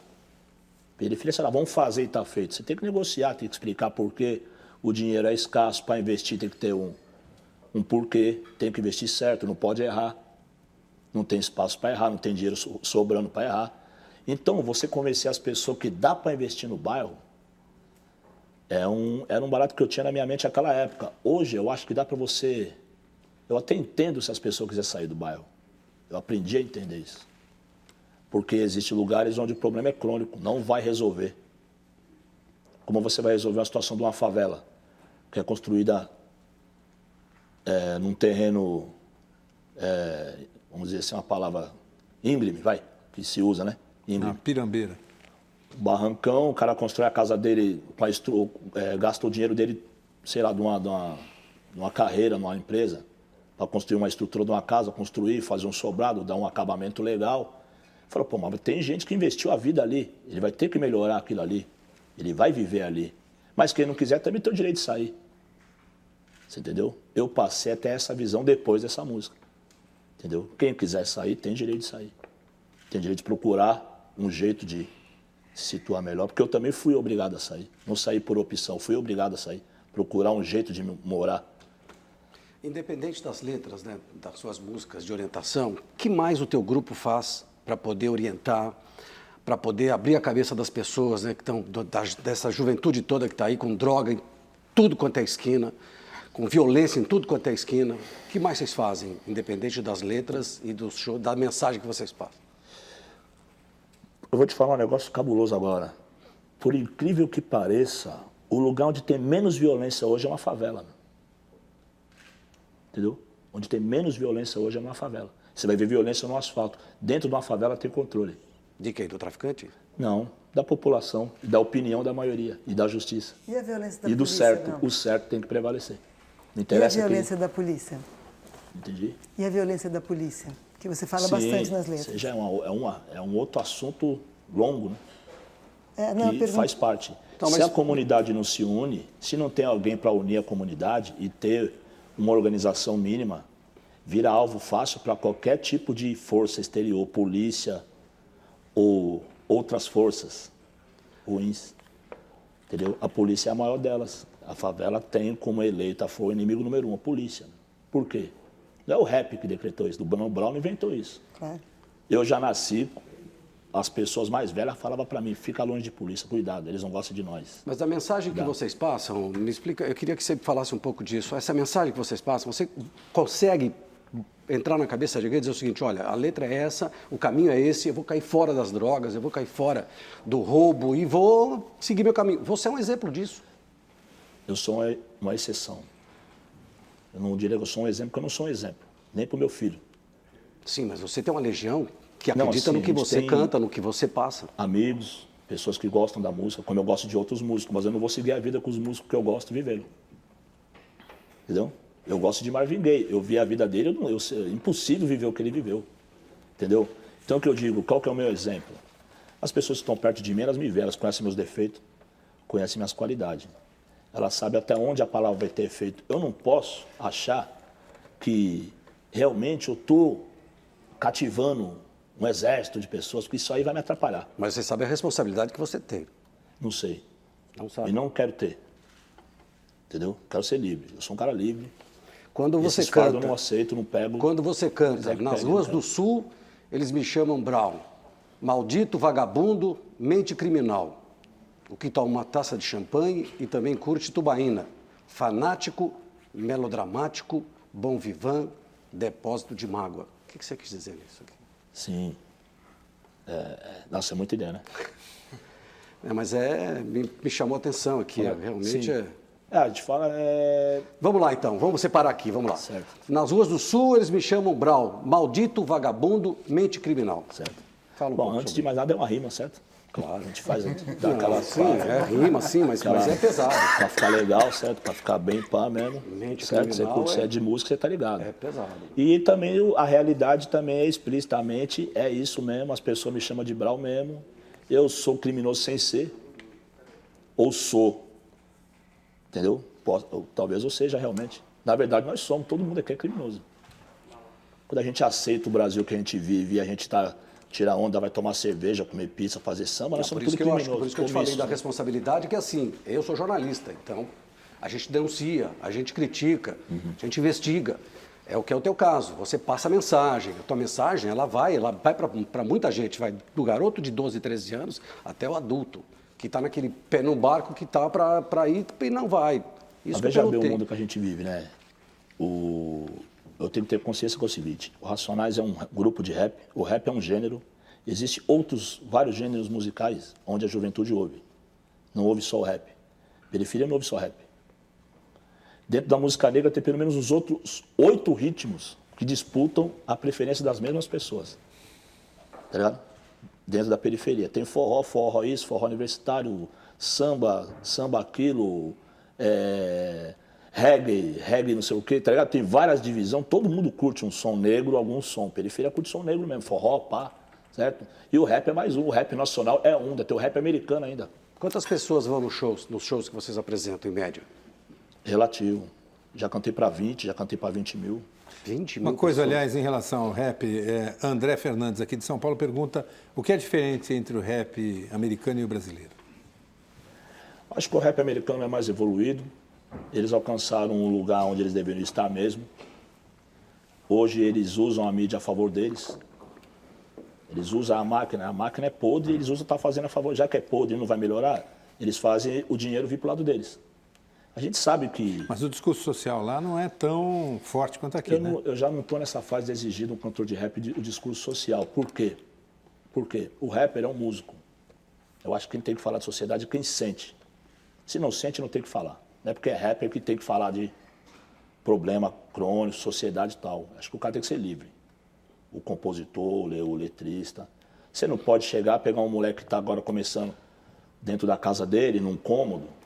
Periferia, sei lá, vamos fazer e está feito. Você tem que negociar, tem que explicar por que o dinheiro é escasso, para investir tem que ter um porquê, tem que investir certo, não pode errar. Não tem espaço para errar, não tem dinheiro sobrando para errar. Então, você convencer as pessoas que dá para investir no bairro, era um barato que eu tinha na minha mente naquela época. Hoje, eu acho que dá para você... Eu até entendo se as pessoas quiserem sair do bairro. Eu aprendi a entender isso. Porque existem lugares onde o problema é crônico, não vai resolver. Como você vai resolver a situação de uma favela, que é construída num terreno, vamos dizer assim, uma palavra íngreme, que se usa, né? Íngreme. Pirambeira. Barrancão, o cara constrói a casa dele, gasta o dinheiro dele, sei lá, de uma carreira, numa empresa, para construir uma estrutura de uma casa, construir, fazer um sobrado, dar um acabamento legal. Falou, pô, mas tem gente que investiu a vida ali, ele vai ter que melhorar aquilo ali, ele vai viver ali. Mas quem não quiser também tem o direito de sair. Você entendeu? Eu passei até essa visão depois dessa música. Entendeu? Quem quiser sair tem direito de sair. Tem direito de procurar um jeito de se situar melhor, porque eu também fui obrigado a sair. Não saí por opção, fui obrigado a sair. Procurar um jeito de morar. Independente das letras, né, das suas músicas de orientação, o que mais o teu grupo faz para poder orientar, para poder abrir a cabeça das pessoas, né, que estão dessa juventude toda que está aí com droga em tudo quanto é esquina, com violência em tudo quanto é esquina? O que mais vocês fazem, independente das letras e do show, da mensagem que vocês passam? Eu vou te falar um negócio cabuloso agora. Por incrível que pareça, o lugar onde tem menos violência hoje é uma favela. Entendeu? Onde tem menos violência hoje é uma favela. Você vai ver violência no asfalto. Dentro de uma favela tem controle. De quem? Do traficante? Não, da população, da opinião da maioria e da justiça. E a violência da polícia? E do certo, não? O certo tem que prevalecer. Não interessa. E a violência da polícia? Entendi. E a violência da polícia? Que você fala bastante nas letras. Sim, já é um outro assunto longo, né? Que pergunta... faz parte. Então, se a comunidade não se une, se não tem alguém para unir a comunidade e ter uma organização mínima, vira alvo fácil para qualquer tipo de força exterior, polícia ou outras forças ruins. Entendeu? A polícia é a maior delas. A favela tem como eleita, foi o inimigo número 1, a polícia. Por quê? Não é o rap que decretou isso, o Brown inventou isso. Claro. Eu já nasci, as pessoas mais velhas falavam para mim, fica longe de polícia, cuidado, eles não gostam de nós. Mas a mensagem que vocês passam, me explica, eu queria que você falasse um pouco disso. Essa mensagem que vocês passam, você consegue entrar na cabeça de alguém e dizer o seguinte, olha, a letra é essa, o caminho é esse, eu vou cair fora das drogas, eu vou cair fora do roubo e vou seguir meu caminho. Você é um exemplo disso. Eu sou uma exceção. Eu não diria que eu sou um exemplo, porque eu não sou um exemplo, nem para o meu filho. Sim, mas você tem uma legião que acredita no que você canta, no que você passa. Amigos, pessoas que gostam da música, como eu gosto de outros músicos, mas eu não vou seguir a vida com os músicos que eu gosto vivendo. Entendeu? Eu gosto de Marvin Gaye, eu vi a vida dele, é impossível viver o que ele viveu. Entendeu? Então o que eu digo, qual que é o meu exemplo? As pessoas que estão perto de mim, elas me veem, elas conhecem meus defeitos, conhecem minhas qualidades. Elas sabem até onde a palavra vai ter efeito. Eu não posso achar que realmente eu estou cativando um exército de pessoas, porque isso aí vai me atrapalhar. Mas você sabe a responsabilidade que você tem. Não sei. Não sabe. E não quero ter. Entendeu? Quero ser livre. Eu sou um cara livre. Quando você Esses canta... eu não aceito, não pego. Quando você canta, nas ruas do Sul, eles me chamam Brown. Maldito, vagabundo, mente criminal. o que toma uma taça de champanhe e também curte tubaína. Fanático, melodramático, bom vivant, depósito de mágoa. O que você quis dizer nisso aqui? Sim. Nossa, é muita ideia, né? Mas me chamou a atenção aqui, realmente sim. é... A gente fala... Vamos lá então, vamos separar aqui, vamos lá. Certo. Nas ruas do Sul eles me chamam Brau, maldito, vagabundo, mente criminal. Certo. Fala um Bom, pouco antes de sobre mais nada é uma rima, certo? Claro. A gente faz, dá aquela... Sim, rima sim, mas é pesado. Pra ficar legal, certo? Pra ficar bem pá mesmo. Mente certo? Você criminal curte, você é de música, você tá ligado. É pesado. E também a realidade também é explicitamente, é isso mesmo, as pessoas me chamam de Brau mesmo. Eu sou criminoso sem ser, ou sou, entendeu? Talvez eu seja realmente. Na verdade, nós somos, todo mundo aqui é criminoso. Quando a gente aceita o Brasil que a gente vive e a gente tira onda, vai tomar cerveja, comer pizza, fazer samba, nós somos tudo criminosos. Por isso que eu te falei da responsabilidade, que assim, eu sou jornalista, então a gente denuncia, a gente critica, a gente investiga. É o que é o teu caso, você passa a mensagem, a tua mensagem ela vai para muita gente, vai do garoto de 12, 13 anos até o adulto, que está naquele pé no barco que está para ir e não vai. Isso veja bem o mundo que a gente vive, né? Eu tenho que ter consciência com o seguinte, o Racionais é um grupo de rap, o rap é um gênero, existem vários gêneros musicais onde a juventude ouve, não ouve só o rap, periferia não ouve só rap. Dentro da música negra tem pelo menos os outros 8 ritmos que disputam a preferência das mesmas pessoas, tá ligado? Dentro da periferia, tem forró isso, forró universitário, samba aquilo, reggae, não sei o quê, tá ligado? Tem várias divisões, todo mundo curte um som negro, algum som. Periferia curte som negro mesmo, forró, pá, certo? E o rap é mais um, o rap nacional é um, tem o rap americano ainda. Quantas pessoas vão nos shows que vocês apresentam, em média? Relativo. Já cantei para 20, já cantei para 20 mil. 20 mil Uma coisa, pessoas. aliás, em relação ao rap, André Fernandes, aqui de São Paulo, pergunta o que é diferente entre o rap americano e o brasileiro? Acho que o rap americano é mais evoluído. Eles alcançaram um lugar onde eles deveriam estar mesmo. Hoje eles usam a mídia a favor deles. Eles usam a máquina é podre, eles usam tá fazendo a favor. Já que é podre e não vai melhorar, eles fazem o dinheiro vir pro lado deles. A gente sabe que... Mas o discurso social lá não é tão forte quanto aqui, né? Eu já não estou nessa fase de exigir de um cantor de rap o discurso social. Por quê? Porque o rapper é um músico. Eu acho que quem tem que falar de sociedade é quem sente. Se não sente, não tem que falar. Não é porque é rapper que tem que falar de problema crônico, sociedade e tal. Acho que o cara tem que ser livre. O compositor, o letrista. Você não pode chegar, pegar um moleque que está agora começando dentro da casa dele, num cômodo,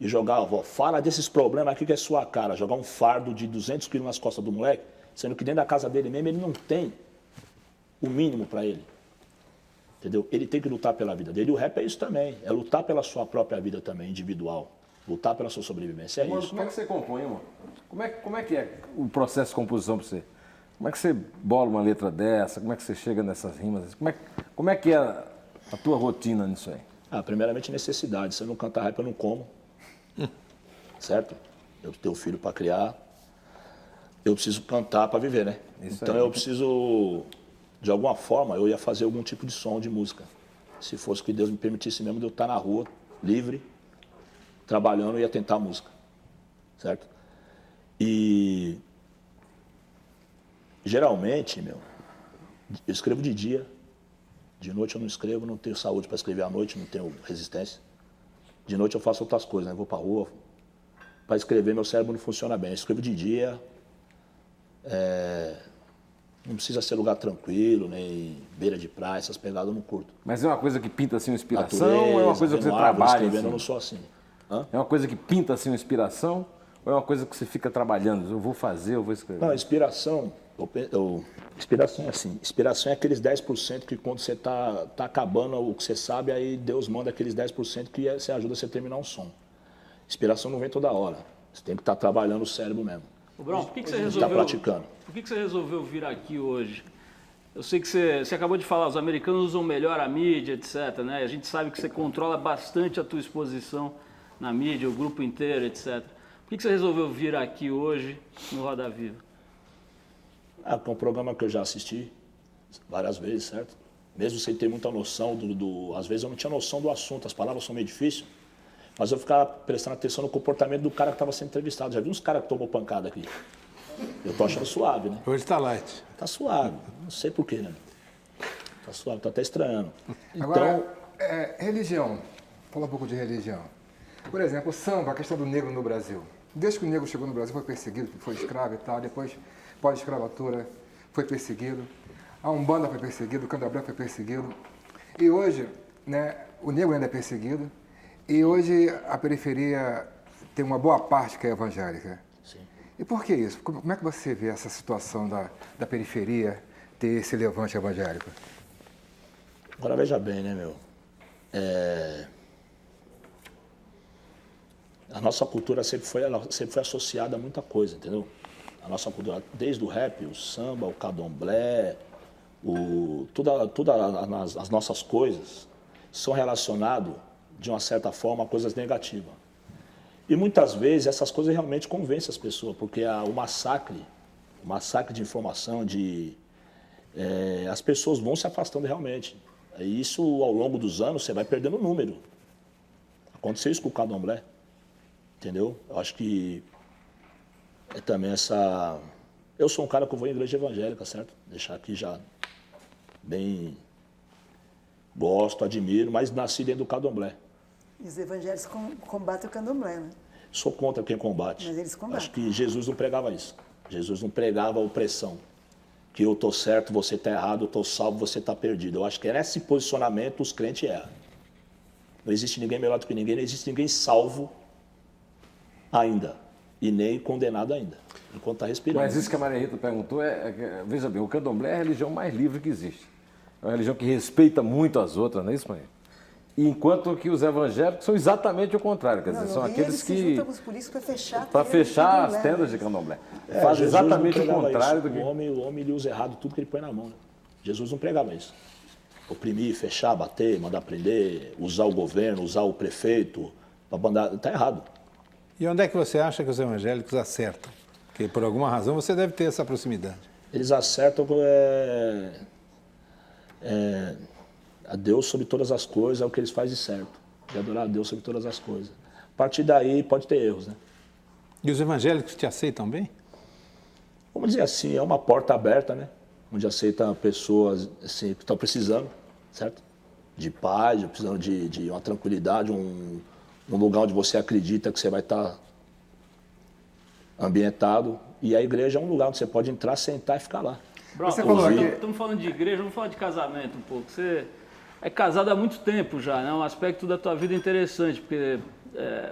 e jogar, fala desses problemas aqui que é sua cara, jogar um fardo de 200 quilos nas costas do moleque, sendo que dentro da casa dele mesmo ele não tem o mínimo para ele. Entendeu? Ele tem que lutar pela vida dele. E o rap é isso também, é lutar pela sua própria vida também, individual. Lutar pela sua sobrevivência, é Mano, isso. como é que você compõe, mano? Como é que é o processo de composição para você? Como é que você bola uma letra dessa? Como é que você chega nessas rimas? Como é que é a tua rotina nisso aí? Primeiramente necessidade. Se eu não cantar rap, eu não como. Certo? Eu tenho filho para criar. Eu preciso cantar para viver, né? Isso então aí. eu preciso, de alguma forma, eu ia fazer algum tipo de som, de música. Se fosse que Deus me permitisse mesmo de eu estar na rua, livre, trabalhando, eu ia tentar a música. Certo? E geralmente, eu escrevo de dia. De noite eu não escrevo, não tenho saúde para escrever à noite, não tenho resistência. De noite eu faço outras coisas, né? Vou para a rua. Para escrever, meu cérebro não funciona bem. Eu escrevo de dia. Não precisa ser lugar tranquilo, nem beira de praia, essas pegadas eu não curto. Mas é uma coisa que pinta assim uma inspiração Natureza, ou é uma coisa que você vendo árvore, trabalha? escrevendo, Assim? eu não sou assim. É uma coisa que pinta assim uma inspiração ou é uma coisa que você fica trabalhando? Eu vou fazer, eu vou escrever? Não, inspiração, inspiração é assim. Inspiração é aqueles 10% que quando você tá acabando o que você sabe, aí Deus manda aqueles 10% que você ajuda você a terminar um som. Inspiração não vem toda hora. Você tem que estar trabalhando o cérebro mesmo. Ô, Brão, por que você Está resolveu... praticando. Por que você resolveu vir aqui hoje? Eu sei que você acabou de falar, os americanos usam melhor a mídia, etc. Né? A gente sabe que você controla bastante a tua exposição na mídia, o grupo inteiro, etc. Por que você resolveu vir aqui hoje no Roda Viva? É um programa que eu já assisti várias vezes, certo? mesmo sem ter muita noção às vezes eu não tinha noção do assunto, as palavras são meio difíceis, mas eu ficava prestando atenção no comportamento do cara que estava sendo entrevistado. Já vi uns caras que tomou pancada aqui. Eu tô achando suave, né? Hoje está light. Tá suave, não sei porquê, né? Tá suave, tô até estranhando. Agora, religião. Fala um pouco de religião. Por exemplo, o samba, a questão do negro no Brasil. Desde que o negro chegou no Brasil, foi perseguido, foi escravo e tal. Depois, pós-escravatura, foi perseguido. A Umbanda foi perseguido, o Candomblé foi perseguido. E hoje, né, o negro ainda é perseguido. E hoje a periferia tem uma boa parte que é evangélica. Sim. E por que isso? Como é que você vê essa situação da periferia ter esse levante evangélico? Agora veja bem, né, meu? A nossa cultura sempre foi associada a muita coisa, entendeu? A nossa cultura, desde o rap, o samba, o candomblé, as nossas coisas são relacionadas, de uma certa forma, a coisas negativas. E muitas vezes essas coisas realmente convencem as pessoas, porque o massacre de informação, as pessoas vão se afastando realmente. E isso, ao longo dos anos, você vai perdendo número. Aconteceu isso com o candomblé, entendeu? Eu acho que é também essa... Eu sou um cara que eu vou em igreja evangélica, certo? Deixar aqui já bem... Gosto, admiro, mas nasci dentro do candomblé. E os evangélicos combatem o candomblé, né? Sou contra quem combate. Mas eles combatem. Acho que Jesus não pregava isso. Jesus não pregava a opressão. Que eu estou certo, você está errado, eu estou salvo, você está perdido. Eu acho que nesse posicionamento os crentes erram. Não existe ninguém melhor do que ninguém, não existe ninguém salvo ainda. E nem condenado ainda, enquanto está respirando. Mas isso que a Maria Rita perguntou, veja bem, o candomblé é a religião mais livre que existe. É uma religião que respeita muito as outras, não é isso, Maria? Enquanto que os evangélicos são exatamente o contrário, quer dizer, são aqueles que... se juntam com os políticos para fechar as tendas de candomblé. Faz exatamente o contrário do que... O homem ele usa errado tudo que ele põe na mão, né? Jesus não pregava isso. Oprimir, fechar, bater, mandar prender, usar o governo, usar o prefeito, para mandar... Está errado. E onde é que você acha que os evangélicos acertam? Porque por alguma razão você deve ter essa proximidade. Eles acertam a Deus sobre todas as coisas, é o que eles fazem de certo. De adorar a Deus sobre todas as coisas. A partir daí pode ter erros, né? E os evangélicos te aceitam bem? Vamos dizer assim, é uma porta aberta, né? Onde aceita pessoas assim, que estão precisando, certo? De paz, precisando de uma tranquilidade, um lugar onde você acredita que você vai estar ambientado. E a igreja é um lugar onde você pode entrar, sentar e ficar lá. Estamos falando de igreja, vamos falar de casamento um pouco. Você é casado há muito tempo já, né? Um aspecto da tua vida interessante, porque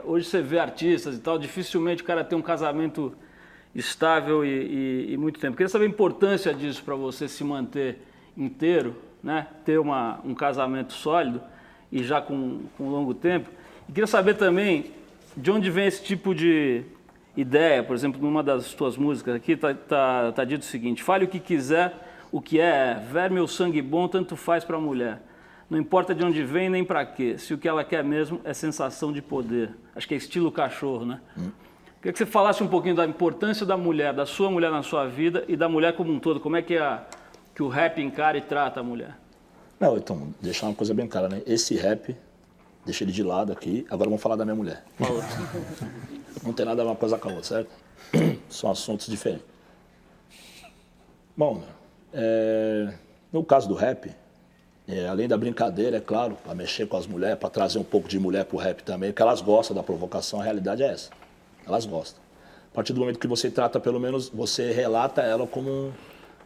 hoje você vê artistas e tal, dificilmente o cara tem um casamento estável e muito tempo. Queria saber a importância disso para você se manter inteiro, né? Ter um casamento sólido e já com longo tempo. E queria saber também de onde vem esse tipo de ideia. Por exemplo, numa das tuas músicas aqui tá dito o seguinte: fale o que quiser, o que é verme ou sangue bom, tanto faz para a mulher. Não importa de onde vem nem para quê, se o que ela quer mesmo é sensação de poder. Acho que é estilo cachorro, né? Queria que você falasse um pouquinho da importância da mulher, da sua mulher na sua vida e da mulher como um todo. Como é que o rap encara e trata a mulher? Não, então, deixar uma coisa bem clara, né? Esse rap, deixa ele de lado aqui, agora vamos falar da minha mulher. Não tem nada a ver uma coisa com a outra, certo? São assuntos diferentes. Bom, no caso do rap, além da brincadeira, é claro, para mexer com as mulheres, para trazer um pouco de mulher para o rap também, porque elas gostam da provocação, a realidade é essa. Elas gostam. A partir do momento que você trata, pelo menos, você relata ela como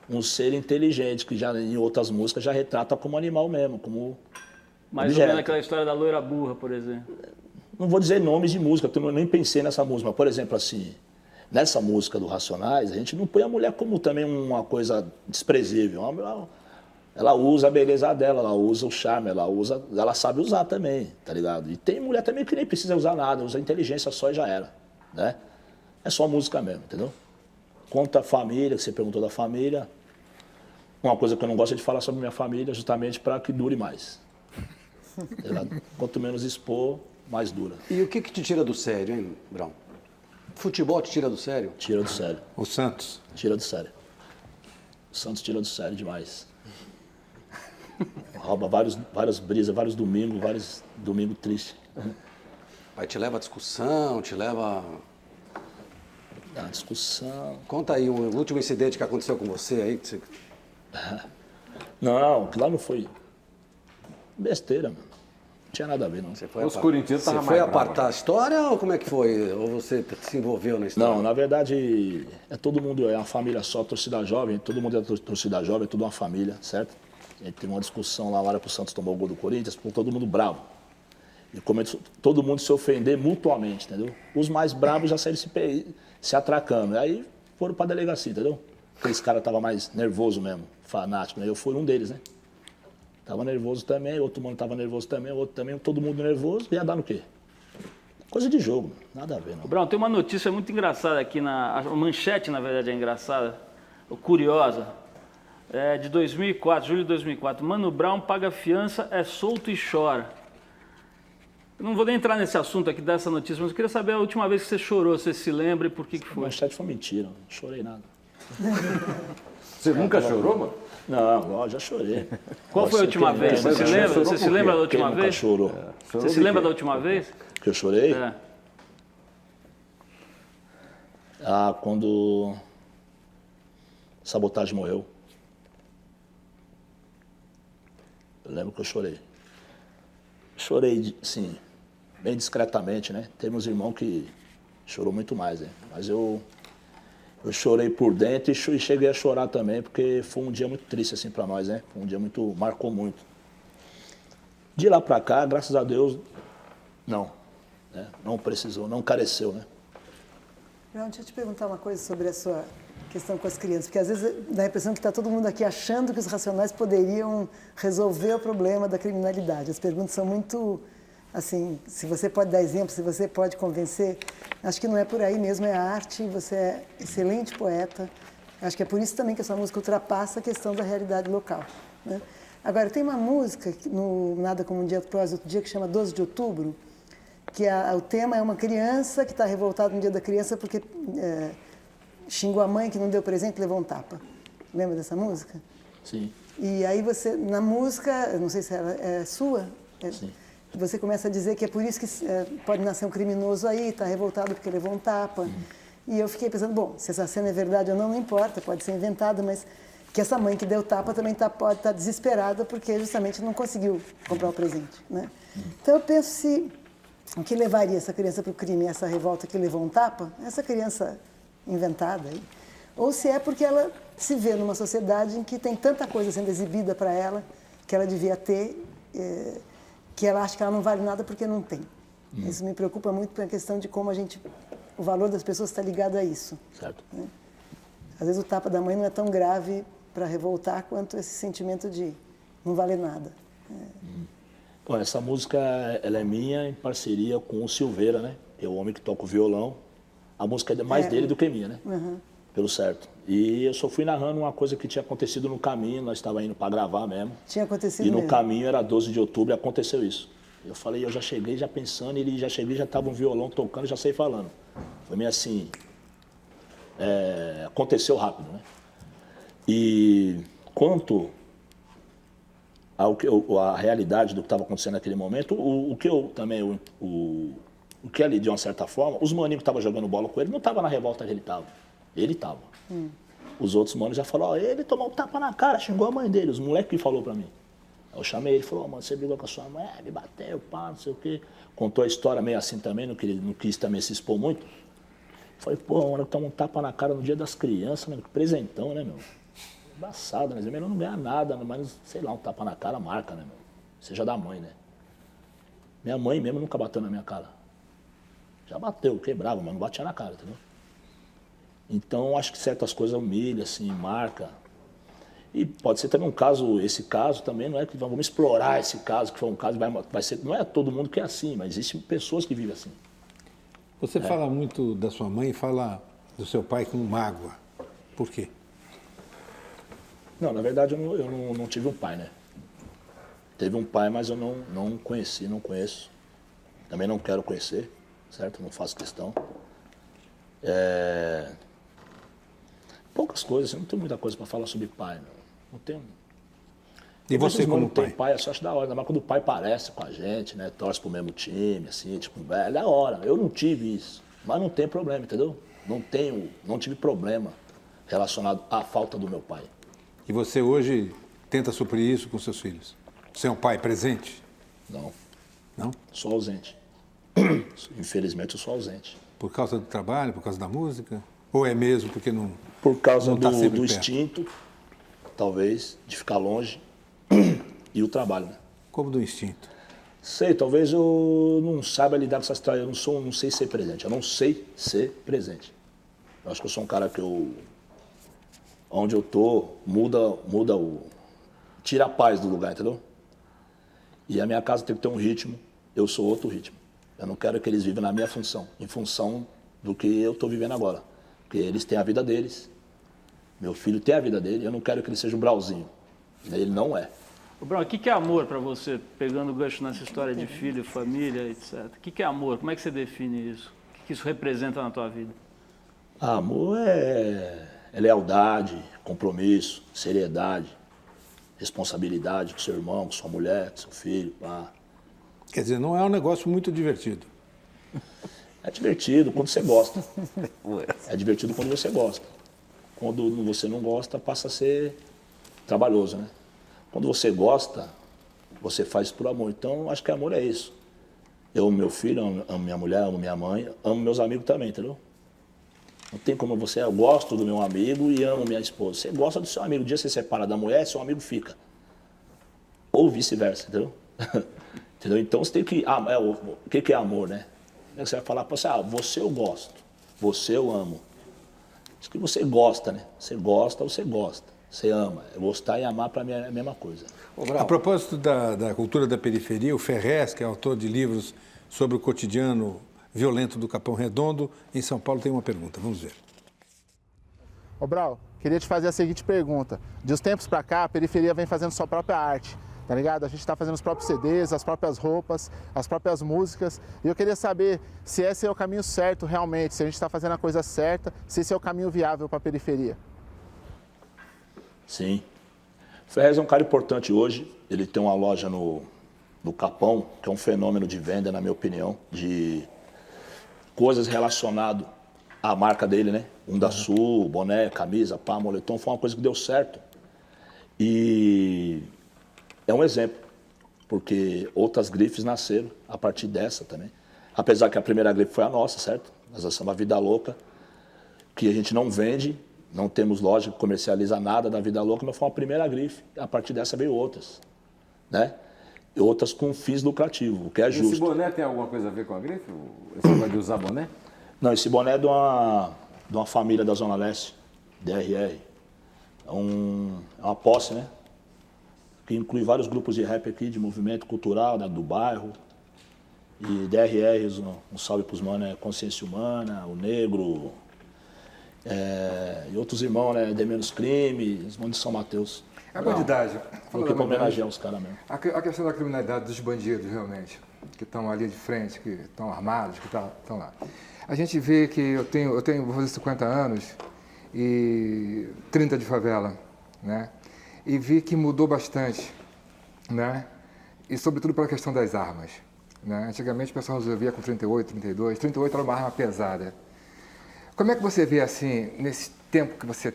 um ser inteligente, que já em outras músicas já retrata como animal mesmo, como mais ou menos aquela história da loira burra, por exemplo. Não vou dizer nomes de música, porque eu nem pensei nessa música, mas, por exemplo, assim, nessa música do Racionais, a gente não põe a mulher como também uma coisa desprezível. Ela usa a beleza dela, ela usa o charme, ela sabe usar também, tá ligado? E tem mulher também que nem precisa usar nada, usa a inteligência só e já era, né? É só música mesmo, entendeu? Conta a família, que você perguntou da família. Uma coisa que eu não gosto é de falar sobre minha família, justamente para que dure mais. Quanto menos expor, mais dura. E o que te tira do sério, hein, Brown? Futebol te tira do sério? Tira do sério. O Santos? Tira do sério. O Santos tira do sério demais. rouba várias brisas, vários domingos tristes. Aí te leva a discussão, te leva... A discussão... Conta aí o último incidente que aconteceu com você aí. Que você... Não, lá não foi besteira, mano. Não tinha nada a ver, não. Os corintianos estavam mais Você foi bravos, apartar a história ou como é que foi? Ou você se envolveu na história? Não, na verdade, todo mundo é uma família só, torcida jovem, todo mundo é torcida jovem, é tudo uma família, certo? A gente teve uma discussão lá na hora que o Santos tomou o gol do Corinthians, ficou todo mundo bravo. E começou todo mundo se ofender mutuamente, entendeu? Os mais bravos já saíram se atracando. Aí foram pra delegacia, entendeu? Aqueles caras estavam mais nervoso mesmo, fanático, né? Eu fui um deles, né? Tava nervoso também, outro mano tava nervoso também, outro também, todo mundo nervoso, ia dar no quê? Coisa de jogo, nada a ver, não. Brown, tem uma notícia muito engraçada aqui, a manchete, na verdade, é engraçada, curiosa, é de 2004, julho de 2004. Mano Brown paga fiança, é solto e chora. Eu não vou nem entrar nesse assunto aqui dessa notícia, mas eu queria saber a última vez que você chorou, você se lembra e por que foi? A manchete foi mentira, não chorei nada. Você nunca chorou, mano? Não, já chorei. Qual foi a última vez? Você se lembra? Você se lembra da última vez? Chorou. Você se lembra da última vez? Que eu chorei? É. Quando Sabotagem morreu. Eu lembro que eu chorei. Chorei, sim, bem discretamente, né? Teve uns irmãos que chorou muito mais, né? Mas eu chorei por dentro e cheguei a chorar também, porque foi um dia muito triste, assim, para nós, né? Foi um dia muito, marcou muito. De lá para cá, graças a Deus, não. Né? Não precisou, não careceu, né? Não, deixa eu te perguntar uma coisa sobre a sua questão com as crianças, porque às vezes dá a impressão que está todo mundo aqui achando que os Racionais poderiam resolver o problema da criminalidade. As perguntas são muito, assim, se você pode dar exemplo, se você pode convencer. Acho que não é por aí mesmo, é a arte, você é excelente poeta. Acho que é por isso também que a sua música ultrapassa a questão da realidade local. Né? Agora, tem uma música no Nada Como um Dia Após Outro Dia que chama 12 de Outubro, que o tema é uma criança que está revoltada no Dia da Criança porque xingou a mãe que não deu presente e levou um tapa. Lembra dessa música? Sim. E aí você, na música, não sei se ela é sua, Sim. Você começa a dizer que é por isso que pode nascer um criminoso aí, está revoltado porque levou um tapa. E eu fiquei pensando, bom, se essa cena é verdade ou não, não importa, pode ser inventada, mas que essa mãe que deu tapa também pode estar desesperada porque justamente não conseguiu comprar o presente. Né? Então eu penso o que levaria essa criança para o crime, essa revolta que levou um tapa, essa criança inventada aí, ou se é porque ela se vê numa sociedade em que tem tanta coisa sendo exibida para ela que ela devia ter, que ela acha que ela não vale nada porque não tem. Isso me preocupa muito pela questão de como o valor das pessoas está ligado a isso. Certo. Né? Às vezes o tapa da mãe não é tão grave para revoltar quanto esse sentimento de não valer nada. Bom, essa música ela é minha em parceria com o Silveira, né? É o homem que toca o violão. A música é mais dele do que minha, né? Pelo certo. E eu só fui narrando uma coisa que tinha acontecido no caminho, nós estávamos indo para gravar mesmo. Tinha acontecido E no mesmo. caminho era 12 de outubro e aconteceu isso. Eu falei, eu já cheguei já pensando, ele já cheguei, já estava um violão tocando, já saí falando. Foi meio assim, aconteceu rápido, né? E quanto a realidade do que estava acontecendo naquele momento, o que ali, de uma certa forma, os maninhos que estavam jogando bola com ele não estavam na revolta que ele estava. Ele estava. Os outros manos já falaram, ele tomou um tapa na cara, xingou a mãe dele, os moleques que falou pra mim. Aí eu chamei ele, falou, mano, você brigou com a sua mãe, me bateu, pá, não sei o quê. Contou a história meio assim também, não quis também se expor muito. Falei, pô, mano, toma um tapa na cara no Dia das Crianças, né? Que presentão, né, meu? Embaçado, né? Melhor não ganhar nada, mas, sei lá, um tapa na cara marca, né, meu? Seja da mãe, né? Minha mãe mesmo nunca bateu na minha cara. Já bateu, quebrava, mas não batia na cara, entendeu? Então, acho que certas coisas humilham, assim, marca. E pode ser também um caso, esse caso também, não é que vamos explorar esse caso, que foi um caso, vai ser, não é todo mundo que é assim, mas existem pessoas que vivem assim. Você fala muito da sua mãe e fala do seu pai com mágoa. Por quê? Não, na verdade eu não tive um pai, né? Teve um pai, mas eu não conheci, não conheço. Também não quero conhecer, certo? Não faço questão. Poucas coisas, não tenho muita coisa para falar sobre pai, não tenho. E você como pai? Pai, eu acho da hora, mas quando o pai parece com a gente, né? Torce pro mesmo time, assim, tipo, é da hora. Eu não tive isso, mas não tem problema, entendeu? Não tive problema relacionado à falta do meu pai. E você hoje tenta suprir isso com seus filhos? Você é um pai presente? Não. Não? Sou ausente. Infelizmente, eu sou ausente. Por causa do trabalho, por causa da música? Ou é mesmo porque não... Por causa não tá sempre do perto? instinto, talvez, de ficar longe, e o trabalho, né? Como do instinto? Sei, talvez eu não saiba lidar com essa história, eu não sei ser presente, eu não sei ser presente. Eu acho que eu sou um cara que onde eu tô, tira a paz do lugar, entendeu? E a minha casa tem que ter um ritmo, eu sou outro ritmo. Eu não quero que eles vivam na minha função, em função do que eu estou vivendo agora. Porque eles têm a vida deles, meu filho tem a vida dele, eu não quero que ele seja um Brauzinho. Ele não é. Ô, Brau, o que é amor para você, pegando o gancho nessa história de filho, família, etc? O que é amor? Como é que você define isso? O que isso representa na tua vida? Amor é lealdade, compromisso, seriedade, responsabilidade com seu irmão, com sua mulher, com seu filho. Pá. Quer dizer, não é um negócio muito divertido. É divertido quando você gosta. É divertido quando você gosta. Quando você não gosta, passa a ser trabalhoso, né? Quando você gosta, você faz por amor. Então, acho que amor é isso. Eu amo meu filho, amo minha mulher, amo minha mãe, amo meus amigos também, entendeu? Não tem como você... Eu gosto do meu amigo e amo minha esposa. Você gosta do seu amigo. O dia que você separa da mulher, seu amigo fica. Ou vice-versa, entendeu? Entendeu? Então, você tem que... o que é amor, né? Você vai falar para você, você eu gosto, você eu amo. Acho que você gosta, né? Você gosta, você ama. Gostar e amar para mim é a mesma coisa. A propósito da cultura da periferia, o Ferrez, que é autor de livros sobre o cotidiano violento do Capão Redondo, em São Paulo, tem uma pergunta. Vamos ver. Ô Brau, queria te fazer a seguinte pergunta. De uns tempos para cá, a periferia vem fazendo sua própria arte. Tá ligado? A gente está fazendo os próprios CDs, as próprias roupas, as próprias músicas. E eu queria saber se esse é o caminho certo realmente, se a gente está fazendo a coisa certa, se esse é o caminho viável para a periferia. Sim. O Ferrez é um cara importante hoje. Ele tem uma loja no Capão, que é um fenômeno de venda, na minha opinião, de coisas relacionadas à marca dele, né? Sul, boné, camisa, pá, moletom. Foi uma coisa que deu certo. E... é um exemplo, porque outras grifes nasceram a partir dessa também. Apesar que a primeira grife foi a nossa, certo? Nós lançamos a Vida Louca, que a gente não vende, não temos loja que comercializa nada da Vida Louca, mas foi a primeira grife. A partir dessa veio outras, né? E outras com fins lucrativos, o que é justo. Esse boné tem alguma coisa a ver com a grife? Esse negócio de usar boné? Não, esse boné é de uma família da Zona Leste, DRR. É uma posse, né? Que inclui vários grupos de rap aqui, de movimento cultural, né, do bairro. E DRRs, um salve para os manos, Consciência Humana, o Negro, e outros irmãos, né, De Menos Crime, os manos de São Mateus. A bandidagem. Porque para homenagear os caras mesmo. A questão da criminalidade dos bandidos, realmente, que estão ali de frente, que estão armados, que estão lá. A gente vê que vou fazer 50 anos e 30 de favela, né? E vi que mudou bastante, né? E sobretudo pela questão das armas, né? Antigamente o pessoal resolvia com 38, 32, 38 era uma arma pesada. Como é que você vê assim, nesse tempo que você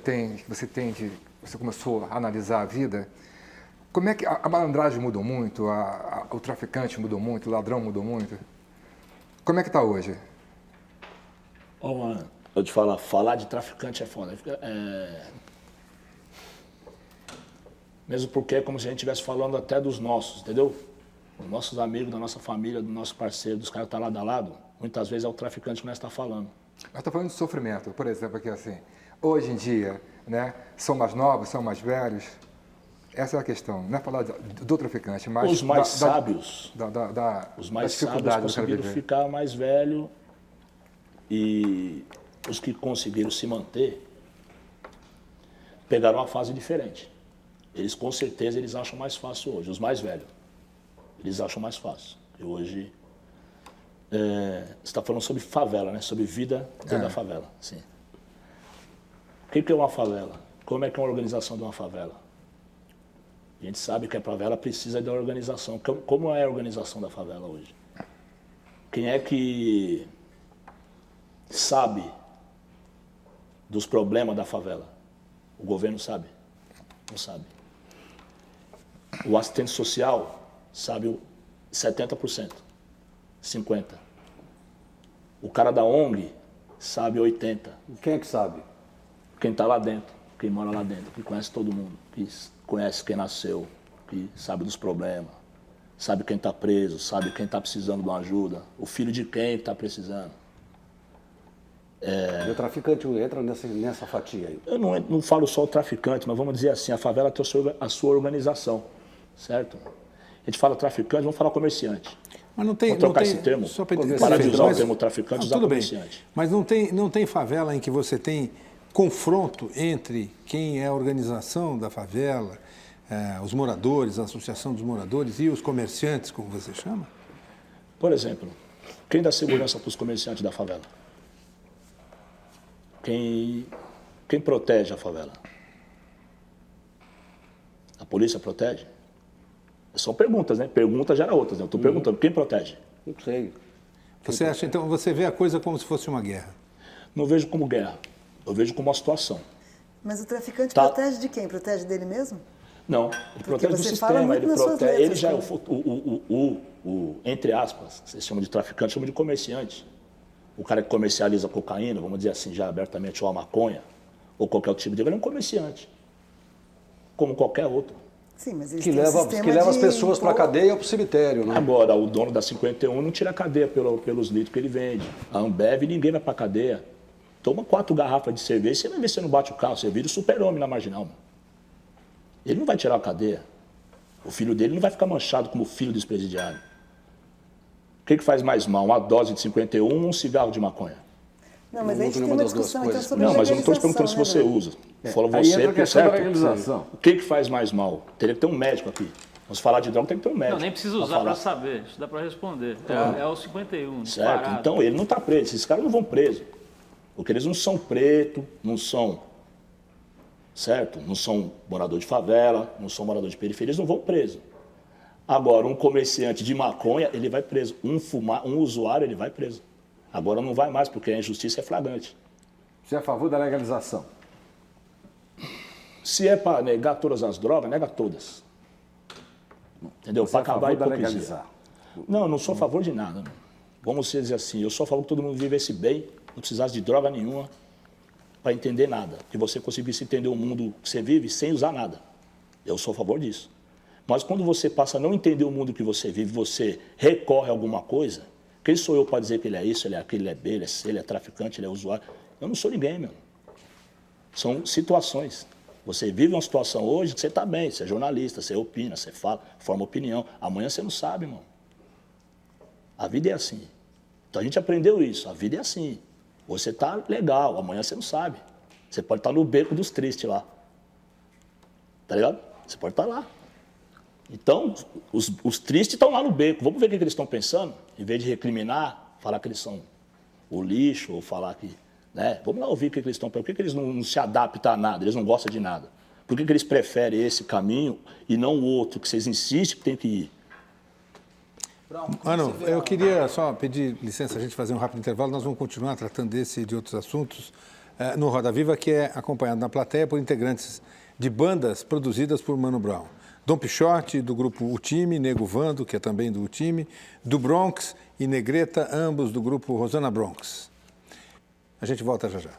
começou a analisar a vida, como é que a malandragem mudou muito, o traficante mudou muito, o ladrão mudou muito? Como é que está hoje? Mano, eu te falar de traficante é foda. Mesmo porque é como se a gente estivesse falando até dos nossos, entendeu? Dos nossos amigos, da nossa família, do nosso parceiro, dos caras que estão lado a lado. Muitas vezes é o traficante que nós estamos falando. Nós estamos falando de sofrimento, por exemplo, aqui assim. Hoje em dia, né, são mais novos, são mais velhos. Essa é a questão. Não é falar do traficante, mas... Os mais sábios. Os mais sábios conseguiram ficar mais velho e os que conseguiram se manter pegaram uma fase diferente. Eles, com certeza, eles acham mais fácil hoje. Os mais velhos, eles acham mais fácil. E hoje, você está falando sobre favela, né? Sobre vida dentro da favela. Sim. O que é uma favela? Como é que é uma organização de uma favela? A gente sabe que a favela precisa da organização. Como é a organização da favela hoje? Quem é que sabe dos problemas da favela? O governo sabe? Não sabe. O assistente social sabe 70%, 50%. O cara da ONG sabe 80%. Quem é que sabe? Quem está lá dentro, quem mora lá dentro, que conhece todo mundo, que conhece quem nasceu, que sabe dos problemas, sabe quem está preso, sabe quem está precisando de uma ajuda, o filho de quem está precisando. E o traficante entra nessa fatia aí? Eu não falo só o traficante, mas vamos dizer assim, a favela tem a sua organização, certo? A gente fala traficante, vamos falar comerciante. Mas não tem, vamos trocar não tem, esse termo, só para parar de usar o termo traficante, usar comerciante. Bem, mas não tem favela em que você tem confronto entre quem é a organização da favela, os moradores, a associação dos moradores e os comerciantes, como você chama? Por exemplo, quem dá segurança para os comerciantes da favela? Quem protege a favela? A polícia protege? São perguntas, né? Perguntas gera outras, né? Eu estou perguntando, quem protege? Não sei. Você acha, então, você vê a coisa como se fosse uma guerra? Não vejo como guerra, eu vejo como uma situação. Mas o traficante protege de quem? Protege dele mesmo? Não, ele protege do sistema, ele protege, ele já é entre aspas, vocês chamam de traficante, chamam de comerciante. O cara que comercializa cocaína, vamos dizer assim, já abertamente, ou a maconha, ou qualquer outro tipo de... Ele é um comerciante, como qualquer outro. Sim, mas eles que leva as pessoas para a cadeia ou para o cemitério, né? Agora, o dono da 51 não tira a cadeia pelos litros que ele vende. A Ambev, ninguém vai para a cadeia. Toma 4 garrafas de cerveja, você vai ver se não bate o carro, você vira o super-homem na marginal. Mano. Ele não vai tirar a cadeia. O filho dele não vai ficar manchado como filho dos presidiários. O que faz mais mal? Uma dose de 51 ou um cigarro de maconha? Não, mas aí tem uma discussão então sobre Não, mas eu não estou te perguntando se você usa. Falo você, porque certo? O que faz mais mal? Teria que ter um médico aqui. Vamos falar de droga, tem que ter um médico. Não, nem precisa usar para saber. Isso dá para responder. É o 51. Certo? Disparado. Então ele não está preso. Esses caras não vão presos. Porque eles não são pretos, não são... Certo? Não são morador de favela, não são morador de periferia, eles não vão preso. Agora, um comerciante de maconha, ele vai preso. Um usuário, ele vai preso. Agora não vai mais, porque a injustiça é flagrante. Você é a favor da legalização? Se é para negar todas as drogas, nega todas. Entendeu? Para acabar a hipocrisia. Legalizar? Não, não sou a favor de nada. Não. Vamos dizer assim, eu sou a favor que todo mundo vivesse bem, não precisasse de droga nenhuma para entender nada. Que você conseguisse entender o mundo que você vive sem usar nada. Eu sou a favor disso. Mas quando você passa a não entender o mundo que você vive, você recorre a alguma coisa, quem sou eu para dizer que ele é isso, ele é aquilo, ele é B, ele é C, ele é traficante, ele é usuário? Eu não sou ninguém, meu. São situações. Você vive uma situação hoje que você está bem, você é jornalista, você opina, você fala, forma opinião. Amanhã você não sabe, irmão. A vida é assim. Então a gente aprendeu isso, a vida é assim. Você está legal, amanhã você não sabe. Você pode estar no beco dos tristes lá. Tá ligado? Você pode estar lá. Então, os tristes estão lá no beco. Vamos ver o que eles estão pensando? Em vez de recriminar, falar que eles são o lixo, ou falar que... Né? Vamos lá ouvir o que eles estão pensando. Por que eles não se adaptam a nada? Eles não gostam de nada. Por que eles preferem esse caminho e não o outro, que vocês insistem que tem que ir? Mano, eu queria só pedir licença a gente fazer um rápido intervalo. Nós vamos continuar tratando desse e de outros assuntos no Roda Viva, que é acompanhado na plateia por integrantes de bandas produzidas por Mano Brown. Dom Pichote, do grupo O Time, Nego Vando, que é também do O Time, do Bronx e Negreta, ambos do grupo Rosana Bronx. A gente volta já já.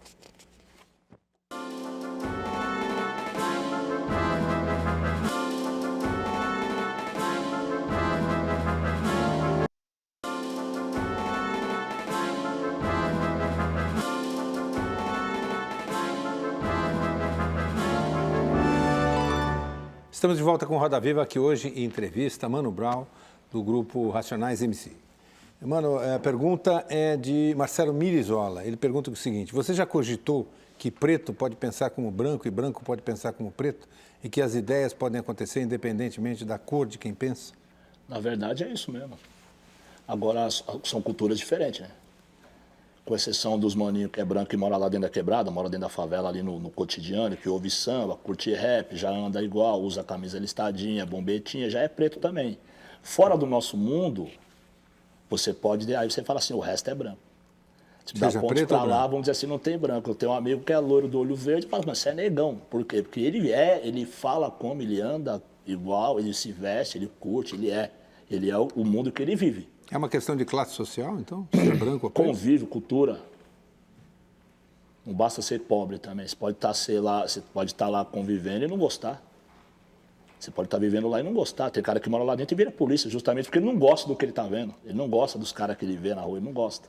Estamos de volta com Roda Viva, aqui hoje em entrevista Mano Brown, do grupo Racionais MC. Mano, a pergunta é de Marcelo Mirizola. Ele pergunta o seguinte: você já cogitou que preto pode pensar como branco e branco pode pensar como preto? E que as ideias podem acontecer independentemente da cor de quem pensa? Na verdade é isso mesmo. Agora são culturas diferentes, né? com exceção dos maninhos que é branco e mora lá dentro da quebrada, mora dentro da favela ali no cotidiano, que ouve samba, curte rap, já anda igual, usa camisa listadinha, bombetinha, já é preto também. Fora do nosso mundo, você pode, aí você fala assim, o resto é branco. Se dá pontos pra lá, vamos dizer assim, não tem branco. Eu tenho um amigo que é loiro do olho verde, fala, mas você é negão. Por quê? Porque ele fala como, ele anda igual, ele se veste, ele curte, ele é o mundo que ele vive. É uma questão de classe social, então? Se é branco ou preto? Convívio, cultura. Não basta ser pobre também. Você pode estar lá convivendo e não gostar. Você pode estar vivendo lá e não gostar. Tem cara que mora lá dentro e vira polícia, justamente porque ele não gosta do que ele está vendo. Ele não gosta dos caras que ele vê na rua, ele não gosta.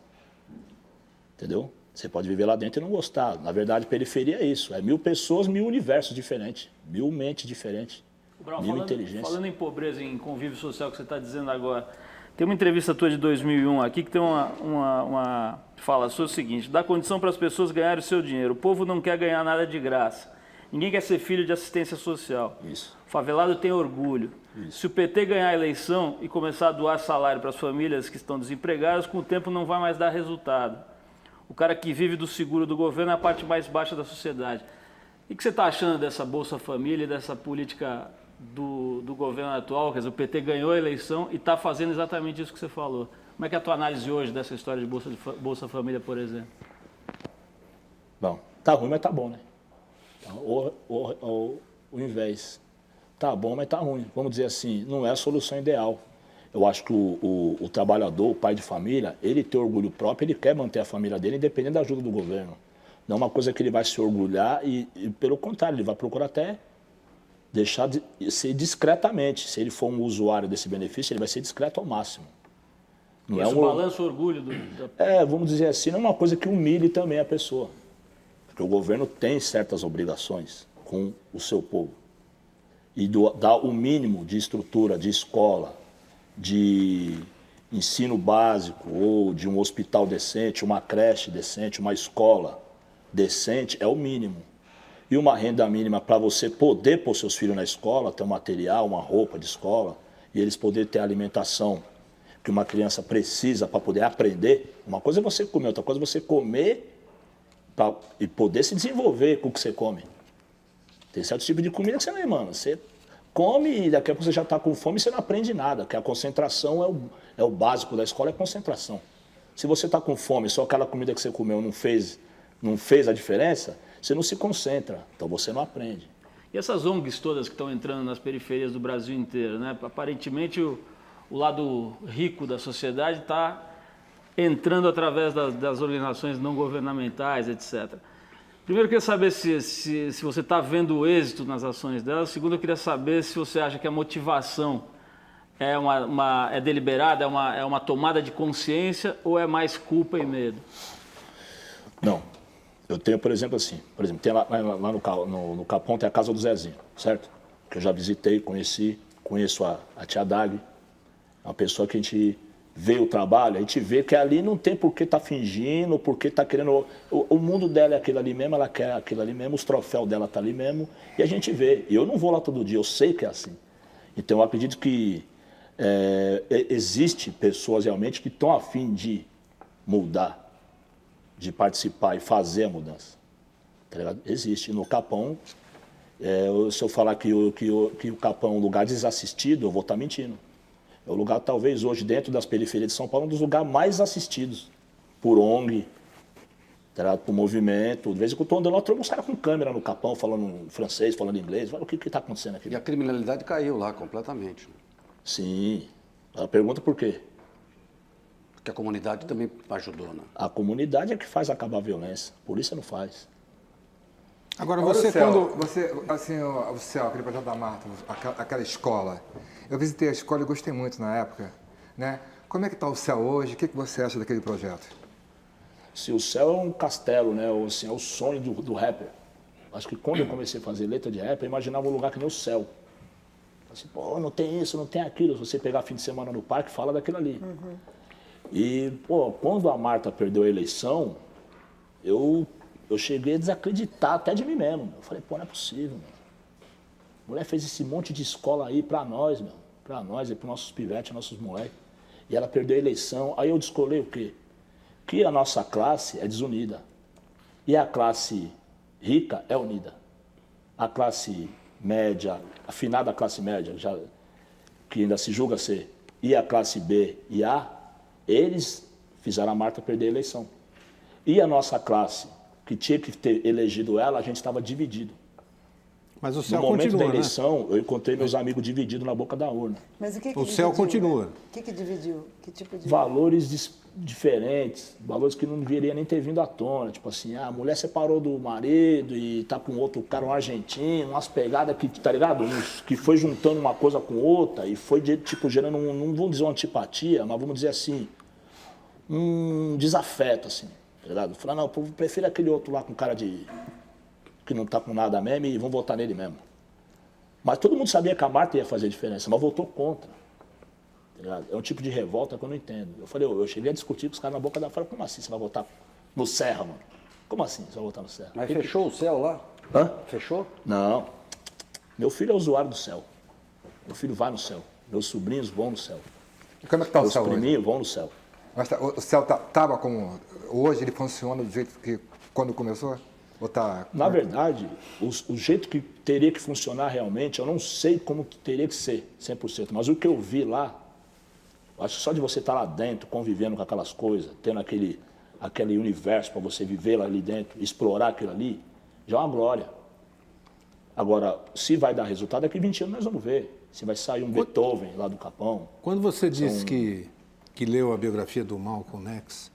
Entendeu? Você pode viver lá dentro e não gostar. Na verdade, periferia é isso. É 1000 pessoas, 1000 universos diferentes. 1000 mentes diferentes. Brau, 1000 inteligências. Falando em pobreza, em convívio social que você está dizendo agora, tem uma entrevista tua de 2001 aqui que tem uma fala sobre o seguinte: dá condição para as pessoas ganharem o seu dinheiro. O povo não quer ganhar nada de graça. Ninguém quer ser filho de assistência social. Isso. O favelado tem orgulho. Isso. Se o PT ganhar a eleição e começar a doar salário para as famílias que estão desempregadas, com o tempo não vai mais dar resultado. O cara que vive do seguro do governo é a parte mais baixa da sociedade. O que você está achando dessa Bolsa Família e dessa política do governo atual? Quer dizer, o PT ganhou a eleição e está fazendo exatamente isso que você falou. Como é que é a tua análise hoje dessa história de Bolsa Família, por exemplo? Bom, tá ruim, mas tá bom, né? O invés. Tá bom, mas tá ruim. Vamos dizer assim, não é a solução ideal. Eu acho que o trabalhador, o pai de família, ele tem orgulho próprio, ele quer manter a família dele independente da ajuda do governo. Não é uma coisa que ele vai se orgulhar e pelo contrário, ele vai procurar até deixar de ser discretamente. Se ele for um usuário desse benefício, ele vai ser discreto ao máximo. Não Isso é um balança o orgulho vamos dizer assim, não é uma coisa que humilhe também a pessoa. Porque o governo tem certas obrigações com o seu povo. E dá o mínimo de estrutura, de escola, de ensino básico, ou de um hospital decente, uma creche decente, uma escola decente, é o mínimo. E uma renda mínima para você poder pôr seus filhos na escola, ter um material, uma roupa de escola, e eles poderem ter a alimentação que uma criança precisa para poder aprender. Uma coisa é você comer, outra coisa é você comer e poder se desenvolver com o que você come. Tem certo tipo de comida que você não é, mano. Você come e daqui a pouco você já está com fome e você não aprende nada, porque a concentração é o básico da escola, é concentração. Se você está com fome, só aquela comida que você comeu não fez a diferença, você não se concentra, então você não aprende. E essas ONGs todas que estão entrando nas periferias do Brasil inteiro, né? Aparentemente o lado rico da sociedade está entrando através das organizações não governamentais, etc. Primeiro, eu queria saber se você está vendo o êxito nas ações delas. Segundo, eu queria saber se você acha que a motivação é deliberada, é uma tomada de consciência ou é mais culpa e medo? Não. Eu tenho, por exemplo, tem lá no Capão tem a casa do Zezinho, certo? Que eu já visitei, conheço a tia Dag, uma pessoa que a gente vê o trabalho, a gente vê que ali não tem por que tá fingindo, por que tá querendo... O mundo dela é aquilo ali mesmo, ela quer aquilo ali mesmo, os troféus dela tá ali mesmo, e a gente vê. E eu não vou lá todo dia, eu sei que é assim. Então eu acredito que existe pessoas realmente que estão a fim de mudar, de participar e fazer a mudança. Tá ligado? Existe. No Capão, se eu falar que o Capão é um lugar desassistido, eu vou estar mentindo. É o lugar, talvez, hoje, dentro das periferias de São Paulo, um dos lugares mais assistidos por ONG, por movimento. De vez em quando eu estou andando lá, trouxe uns caras com câmera no Capão, falando francês, falando inglês. Fala, o que está acontecendo aqui? E a criminalidade caiu lá completamente. Sim. Ela pergunta por quê? Porque a comunidade também ajudou, né? A comunidade é que faz acabar a violência. Polícia não faz. Agora, você quando... o CEL, aquele projeto da Marta, aquela escola. Eu visitei a escola e gostei muito na época, né? Como é que está o CEL hoje? O que você acha daquele projeto? Se o CEL é um castelo, né? Assim, é o sonho do rapper. Acho que quando eu comecei a fazer letra de rap, eu imaginava um lugar que nem o CEL. Assim, pô, não tem isso, não tem aquilo. Se você pegar fim de semana no parque, fala daquilo ali. Uhum. E, pô, quando a Marta perdeu a eleição, eu cheguei a desacreditar até de mim mesmo. Eu falei, pô, não é possível, mano. A mulher fez esse monte de escola aí pra nós, meu. Pra nós e pros nossos pivetes, nossos moleques. E ela perdeu a eleição. Aí eu descolei o quê? que a nossa classe é desunida. E a classe rica é unida. A classe média, afinada classe média, já, que ainda se julga ser, e a classe B e A, eles fizeram a Marta perder a eleição. E a nossa classe, que tinha que ter elegido ela, a gente estava dividido. Mas o céu no momento continua, da eleição, eu encontrei meus amigos divididos na boca da urna. Mas o que O céu continua. Né? O que dividiu? Que tipo de... Valores diferentes, valores que não deveria nem ter vindo à tona. Tipo assim, a mulher separou do marido e tá com outro cara, um argentino, umas pegadas que, tá ligado? Que foi juntando uma coisa com outra e foi, tipo, gerando, não vamos dizer uma antipatia, mas vamos dizer assim, um desafeto, assim, tá ligado? Falar, não, eu prefiro aquele outro lá com cara de... que não tá com nada mesmo e vão votar nele mesmo. Mas todo mundo sabia que a Marta ia fazer diferença, mas votou contra. Tá, é um tipo de revolta que eu não entendo. Eu falei, eu cheguei a discutir com os caras na boca da fora, como assim você vai votar no Serra, mano? Como assim você vai votar no Serra? Mas fechou o céu lá? Hã? Fechou? Não. Meu filho é usuário do céu. Meu filho vai no céu. Meus sobrinhos vão no céu. E como é que está o Meus céu hoje? priminhos vão no céu. Mas o céu estava como... Hoje ele funciona do jeito que quando começou? Ou tá... Na verdade, o jeito que teria que funcionar realmente, eu não sei como que teria que ser, 100%. Mas o que eu vi lá, acho que só de você estar lá dentro, convivendo com aquelas coisas, tendo aquele universo para você viver lá ali dentro, explorar aquilo ali, já é uma glória. Agora, se vai dar resultado, daqui 20 anos nós vamos ver. Se vai sair um Beethoven lá do Capão. Quando você disse que leu a biografia do Malcolm X,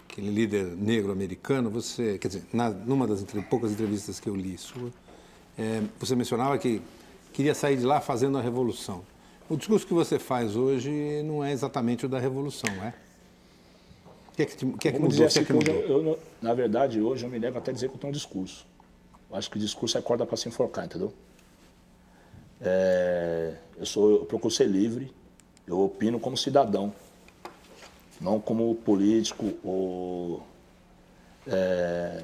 aquele líder negro americano, você, quer dizer, numa das poucas entrevistas que eu li sua, você mencionava que queria sair de lá fazendo a revolução. O discurso que você faz hoje não é exatamente o da revolução, é? O que é que mudou? Assim, eu, na verdade, hoje eu me nego até a dizer que eu tenho um discurso. Eu acho que discurso é corda para se enforcar, entendeu? Eu procuro ser livre, eu opino como cidadão, não como político ou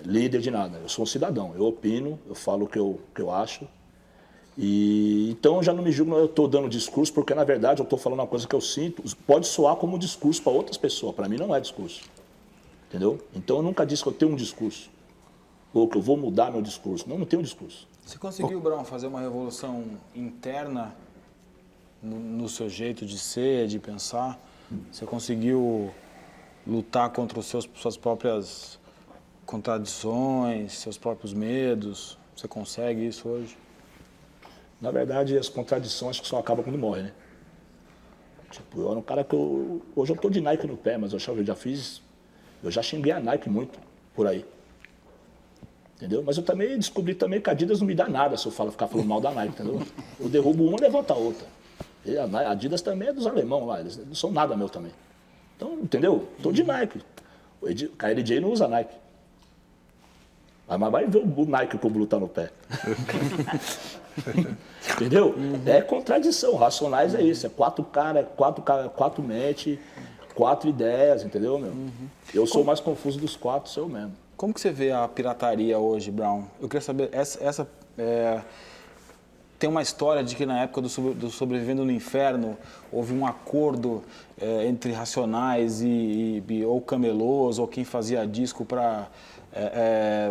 líder de nada. Eu sou um cidadão, eu opino, eu falo o que eu acho. E então eu já não me julgo, eu estou dando discurso, porque na verdade eu estou falando uma coisa que eu sinto, pode soar como discurso para outras pessoas, para mim não é discurso. Entendeu? Então eu nunca disse que eu tenho um discurso, ou que eu vou mudar meu discurso. Não tenho um discurso. Você conseguiu, Brown, fazer uma revolução interna no seu jeito de ser, de pensar? Você conseguiu lutar contra suas próprias contradições, seus próprios medos? Você consegue isso hoje? Na verdade, as contradições acho que só acabam quando morre, né? Tipo, eu era um cara que hoje eu tô de Nike no pé, mas eu já xinguei a Nike muito por aí. Entendeu? Mas eu também descobri também que a Adidas não me dá nada se eu ficar falando mal da Nike, entendeu? Eu derrubo uma e levanto a outra. E a Adidas também é dos alemão lá, eles não são nada meu também. Então, entendeu? Tô de Nike. O KLJ não usa Nike. Mas vai ver o Nike que o Blue tá no pé. Entendeu? É contradição. Racionais é isso. É quatro mentes, 4 ideias, entendeu, meu? Eu sou o mais confuso dos 4, sou eu mesmo. Como que você vê a pirataria hoje, Brown? Eu queria saber, tem uma história de que na época do Sobrevivendo no Inferno houve um acordo entre Racionais ou camelôs ou quem fazia disco para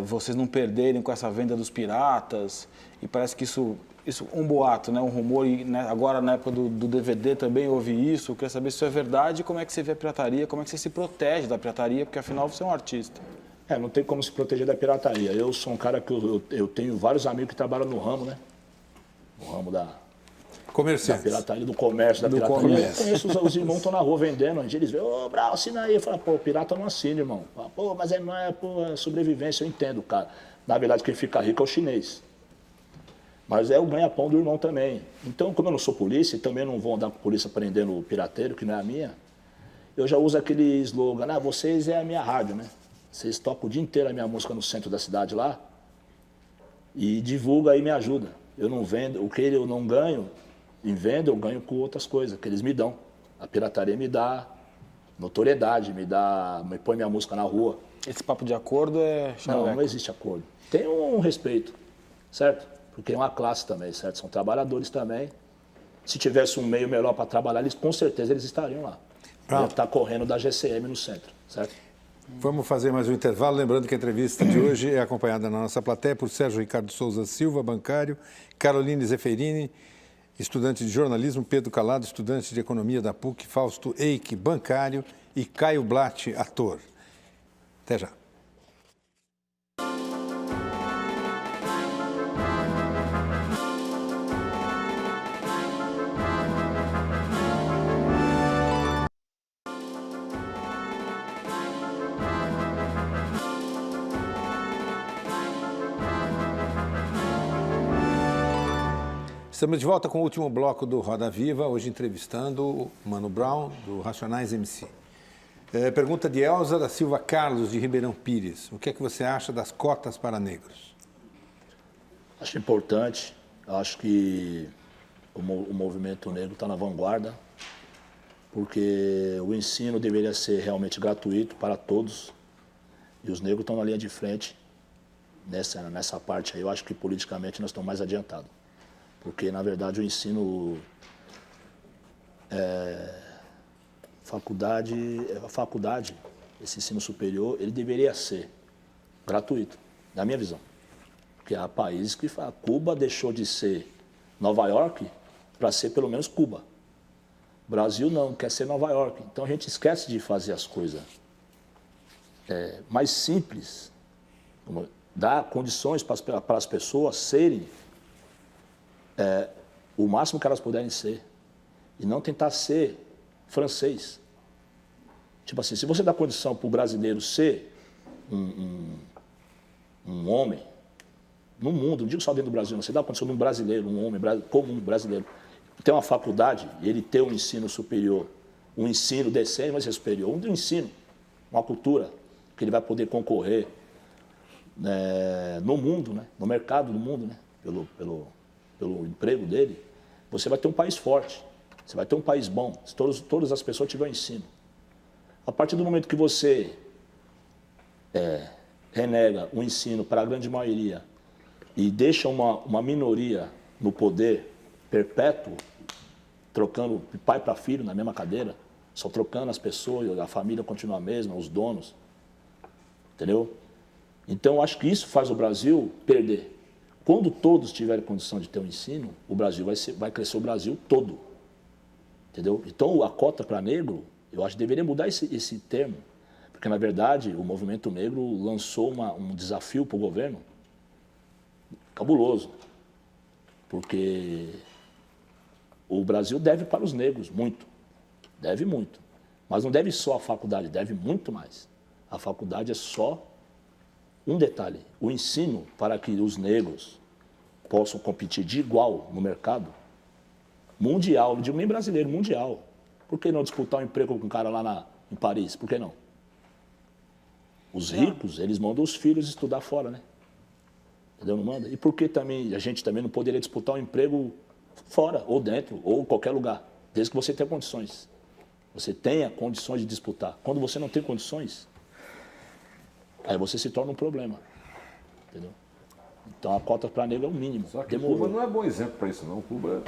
vocês não perderem com essa venda dos piratas. E parece que isso um boato, né? Um rumor. E né, agora na época do DVD também houve isso. Eu queria saber se isso é verdade, como é que você vê a pirataria, como é que você se protege da pirataria, porque afinal você é um artista. Não tem como se proteger da pirataria. Eu sou um cara que eu tenho vários amigos que trabalham no ramo, né? No ramo da pirataria, do comércio, da pirataria. Eu conheço os irmãos que estão na rua vendendo, eles veem, ô, Brau, assina aí. Eu falo, pô, pirata não assina, irmão. Pô, mas não é sobrevivência, eu entendo, cara. Na verdade, quem fica rico é o chinês. Mas é o ganha-pão do irmão também. Então, como eu não sou polícia, e também não vou andar com a polícia prendendo o pirateiro, que não é a minha, eu já uso aquele slogan, vocês é a minha rádio, né? Vocês tocam o dia inteiro a minha música no centro da cidade lá e divulga e me ajuda. Eu não vendo, o que eu não ganho em venda, eu ganho com outras coisas que eles me dão. A pirataria me dá notoriedade, me põe minha música na rua. Esse papo de acordo é chaveco? Não existe acordo. Tem um respeito, certo? Porque é uma classe também, certo? São trabalhadores também. Se tivesse um meio melhor para trabalhar, com certeza eles estariam lá. Ia estar correndo da GCM no centro, certo? Vamos fazer mais um intervalo. Lembrando que a entrevista de hoje é acompanhada na nossa plateia por Sérgio Ricardo Souza Silva, bancário, Caroline Zeferini, estudante de jornalismo, Pedro Calado, estudante de economia da PUC, Fausto Eike, bancário, e Caio Blatt, ator. Até já. Estamos de volta com o último bloco do Roda Viva, hoje entrevistando o Mano Brown, do Racionais MC. Pergunta de Elza da Silva Carlos, de Ribeirão Pires. O que é que você acha das cotas para negros? Acho importante. Acho que o movimento negro está na vanguarda, porque o ensino deveria ser realmente gratuito para todos, e os negros estão na linha de frente nessa parte aí. Eu acho que politicamente nós estamos mais adiantados. Porque, na verdade, o ensino, faculdade, esse ensino superior, ele deveria ser gratuito, na minha visão. Porque há países que falam, Cuba deixou de ser Nova York para ser pelo menos Cuba. O Brasil não, quer ser Nova York. Então a gente esquece de fazer as coisas mais simples, dar condições para as pessoas serem o máximo que elas puderem ser, e não tentar ser francês. Tipo assim, se você dá condição para o brasileiro ser um homem, no mundo, não digo só dentro do Brasil, não, você dá condição de um brasileiro, um homem comum brasileiro, ter uma faculdade, ele ter um ensino superior, um ensino decente, mas superior, um ensino, uma cultura, que ele vai poder concorrer no mundo, né, no mercado do mundo, né, pelo emprego dele, você vai ter um país forte, você vai ter um país bom, se todas as pessoas tiverem ensino. A partir do momento que você renega o ensino para a grande maioria e deixa uma minoria no poder perpétuo, trocando de pai para filho na mesma cadeira, só trocando as pessoas, a família continua a mesma, os donos, entendeu? Então, acho que isso faz o Brasil perder. Quando todos tiverem condição de ter um ensino, o Brasil vai crescer o Brasil todo. Entendeu? Então, a cota para negro, eu acho que deveria mudar esse termo. Porque, na verdade, o movimento negro lançou um desafio para o governo cabuloso. Porque o Brasil deve para os negros muito. Deve muito. Mas não deve só a faculdade, deve muito mais. A faculdade é só um detalhe, o ensino para que os negros possam competir de igual no mercado mundial, não digo nem brasileiro, mundial. Por que não disputar um emprego com um cara lá em Paris? Por que não? Os ricos, eles mandam os filhos estudar fora, né? Entendeu? Não manda? E por que também a gente também não poderia disputar um emprego fora, ou dentro, ou em qualquer lugar, desde que você tenha condições. Você tenha condições de disputar. Quando você não tem condições, aí você se torna um problema, entendeu? Então a cota para negro é o mínimo. Só que Cuba não é bom exemplo para isso, não. Cuba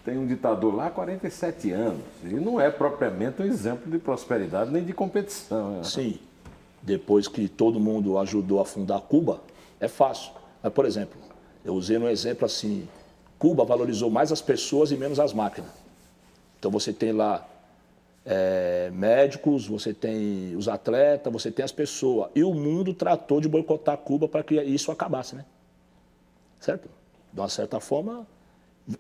tem um ditador lá há 47 anos e não é propriamente um exemplo de prosperidade nem de competição. Né? Sim, depois que todo mundo ajudou a fundar Cuba, é fácil. Mas, por exemplo, eu usei um exemplo assim, Cuba valorizou mais as pessoas e menos as máquinas. Então você tem lá médicos, você tem os atletas, você tem as pessoas. E o mundo tratou de boicotar Cuba para que isso acabasse, né? Certo? De uma certa forma,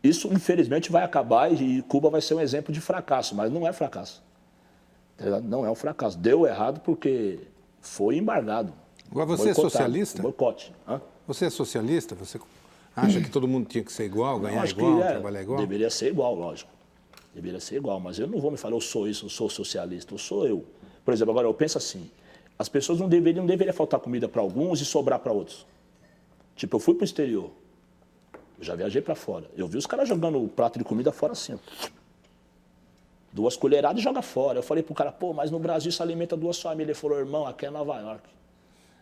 isso infelizmente vai acabar e Cuba vai ser um exemplo de fracasso, mas não é fracasso. Não é um fracasso. Deu errado porque foi embargado. Agora, você é socialista? Boicote. Você é socialista? Você acha que todo mundo tinha que ser igual, ganhar igual, trabalhar igual? Deveria ser igual, lógico. Deveria ser igual, mas eu não vou me falar, eu sou isso, eu sou socialista, eu sou eu. Por exemplo, agora eu penso assim, as pessoas não deveria faltar comida para alguns e sobrar para outros. Tipo, eu fui para o exterior, eu já viajei para fora, eu vi os caras jogando o prato de comida fora assim, ó. 2 colheradas e joga fora. Eu falei pro cara, pô, mas no Brasil se alimenta 2 famílias. Ele falou, irmão, aqui é Nova York.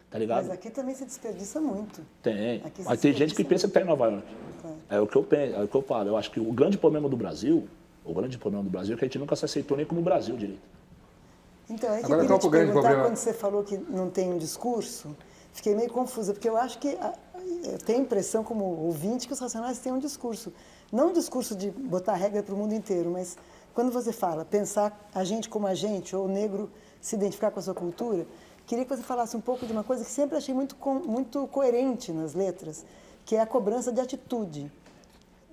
Tá ligado? Mas aqui também se desperdiça muito. Tem. Mas tem gente que pensa que tá em Nova York. É o que eu penso, é o que eu falo. Eu acho que o grande problema do Brasil, é que a gente nunca se aceitou nem como Brasil direito. Então, é que Agora, eu queria te grande perguntar, problema. quando você falou que não tem um discurso, fiquei meio confusa, porque eu acho que eu tenho a impressão, como ouvinte, que os Racionais têm um discurso. Não um discurso de botar regra para o mundo inteiro, mas quando você fala pensar a gente como a gente, ou o negro se identificar com a sua cultura, queria que você falasse um pouco de uma coisa que sempre achei muito coerente nas letras, que é a cobrança de atitude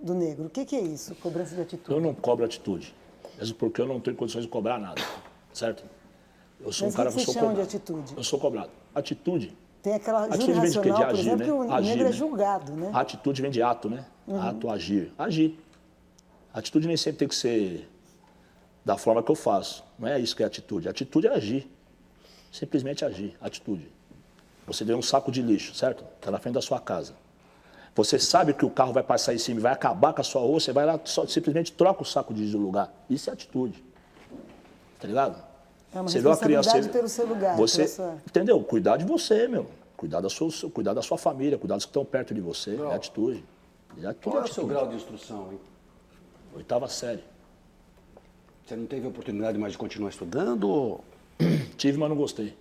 do negro. O que é isso, cobrança de atitude? Eu não cobro atitude, mesmo porque eu não tenho condições de cobrar nada, certo? Eu sou Mas um cara o que que sou você chama cobrado. de atitude? Eu sou cobrado. Atitude. Tem aquela Atitude júri vem de quê? De racional, por agir, exemplo, né? que o Agir, negro é né? julgado, né? A atitude vem de ato, né? Ato, agir. Agir. A atitude nem sempre tem que ser da forma que eu faço. Não é isso que é atitude. Atitude é agir. Simplesmente agir. Atitude. Você vê um saco de lixo, certo? Está na frente da sua casa. Você sabe que o carro vai passar em cima e vai acabar com a sua rua, você vai lá, só, simplesmente troca o saco de lixo do lugar. Isso é atitude. Tá ligado? É uma Você vê uma criança, responsabilidade pelo seu lugar. você, pela sua... entendeu? Cuidar de você, meu. Cuidar da sua família, cuidar dos que estão perto de você. É atitude. Qual é o seu grau de instrução, hein? 8ª série. Você não teve oportunidade mais de continuar estudando? Ou... Tive, mas não gostei.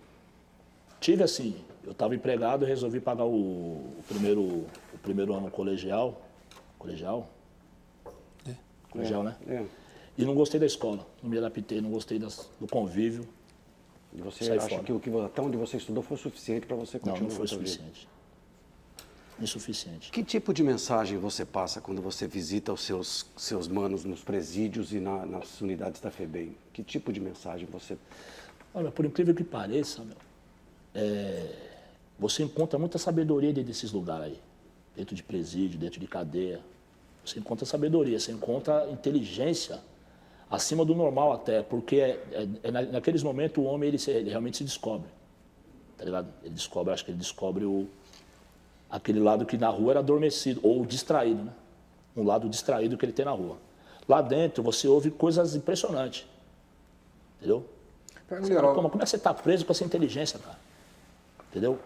Tive assim, eu estava empregado e resolvi pagar o primeiro ano colegial. Colegial, né? É. E não gostei da escola, não me adaptei, não gostei do convívio. E você Saí acha fora. que até onde você estudou foi suficiente para você continuar? Não foi na sua vida? suficiente. Insuficiente. Que tipo de mensagem você passa quando você visita os seus manos nos presídios e nas unidades da FEBEM? Que tipo de mensagem você... Olha, por incrível que pareça, meu, você encontra muita sabedoria dentro desses lugares aí. Dentro de presídio, dentro de cadeia. Você encontra sabedoria, você encontra inteligência acima do normal até, porque naqueles momentos o homem ele realmente se descobre. Tá ligado? Acho que ele descobre aquele lado que na rua era adormecido, ou distraído, né? Um lado distraído que ele tem na rua. Lá dentro você ouve coisas impressionantes. Entendeu? Você fala, como é que você está preso com essa inteligência, cara? Entendeu?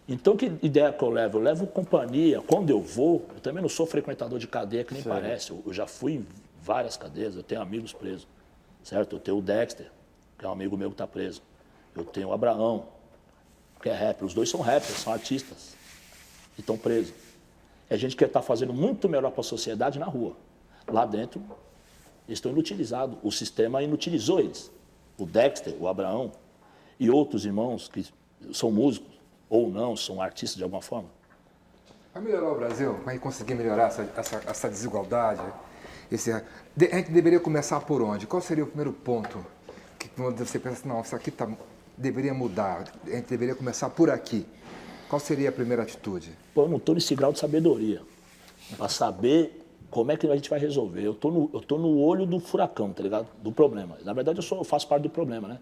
Então, que ideia que eu levo? Eu levo companhia. Quando eu vou, eu também não sou frequentador de cadeia, que nem parece. Eu já fui em várias cadeias, eu tenho amigos presos, certo? Eu tenho o Dexter, que é um amigo meu que está preso. Eu tenho o Abraão, que é rapper. Os dois são rappers, são artistas e estão presos. É gente que está fazendo muito melhor para a sociedade na rua. Lá dentro, eles estão inutilizados. O sistema inutilizou eles. O Dexter, o Abraão e outros irmãos que são músicos, ou não, são artistas de alguma forma. Para melhorar o Brasil, para conseguir melhorar essa desigualdade, a gente deveria começar por onde? Qual seria o primeiro ponto que você pensa assim, não, isso aqui deveria mudar, a gente deveria começar por aqui? Qual seria a primeira atitude? Pô, eu não estou nesse grau de sabedoria para saber como é que a gente vai resolver. Eu tô no olho do furacão, tá ligado? Do problema. Na verdade, eu faço parte do problema, né?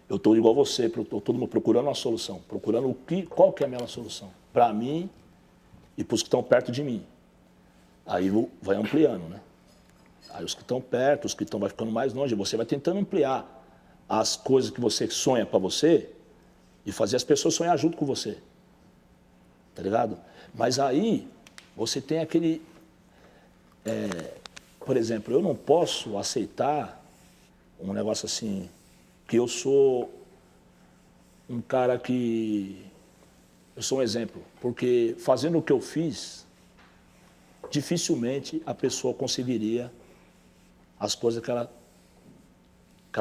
Eu estou igual você, estou todo mundo procurando uma solução, procurando qual que é a melhor solução para mim e para os que estão perto de mim. Aí vai ampliando, né? Aí os que estão perto, os que vai ficando mais longe, você vai tentando ampliar as coisas que você sonha para você e fazer as pessoas sonhar junto com você. Tá ligado? Mas aí você tem aquele... por exemplo, eu não posso aceitar um negócio assim... que eu sou um cara que... Eu sou um exemplo, porque fazendo o que eu fiz, dificilmente a pessoa conseguiria as coisas que ela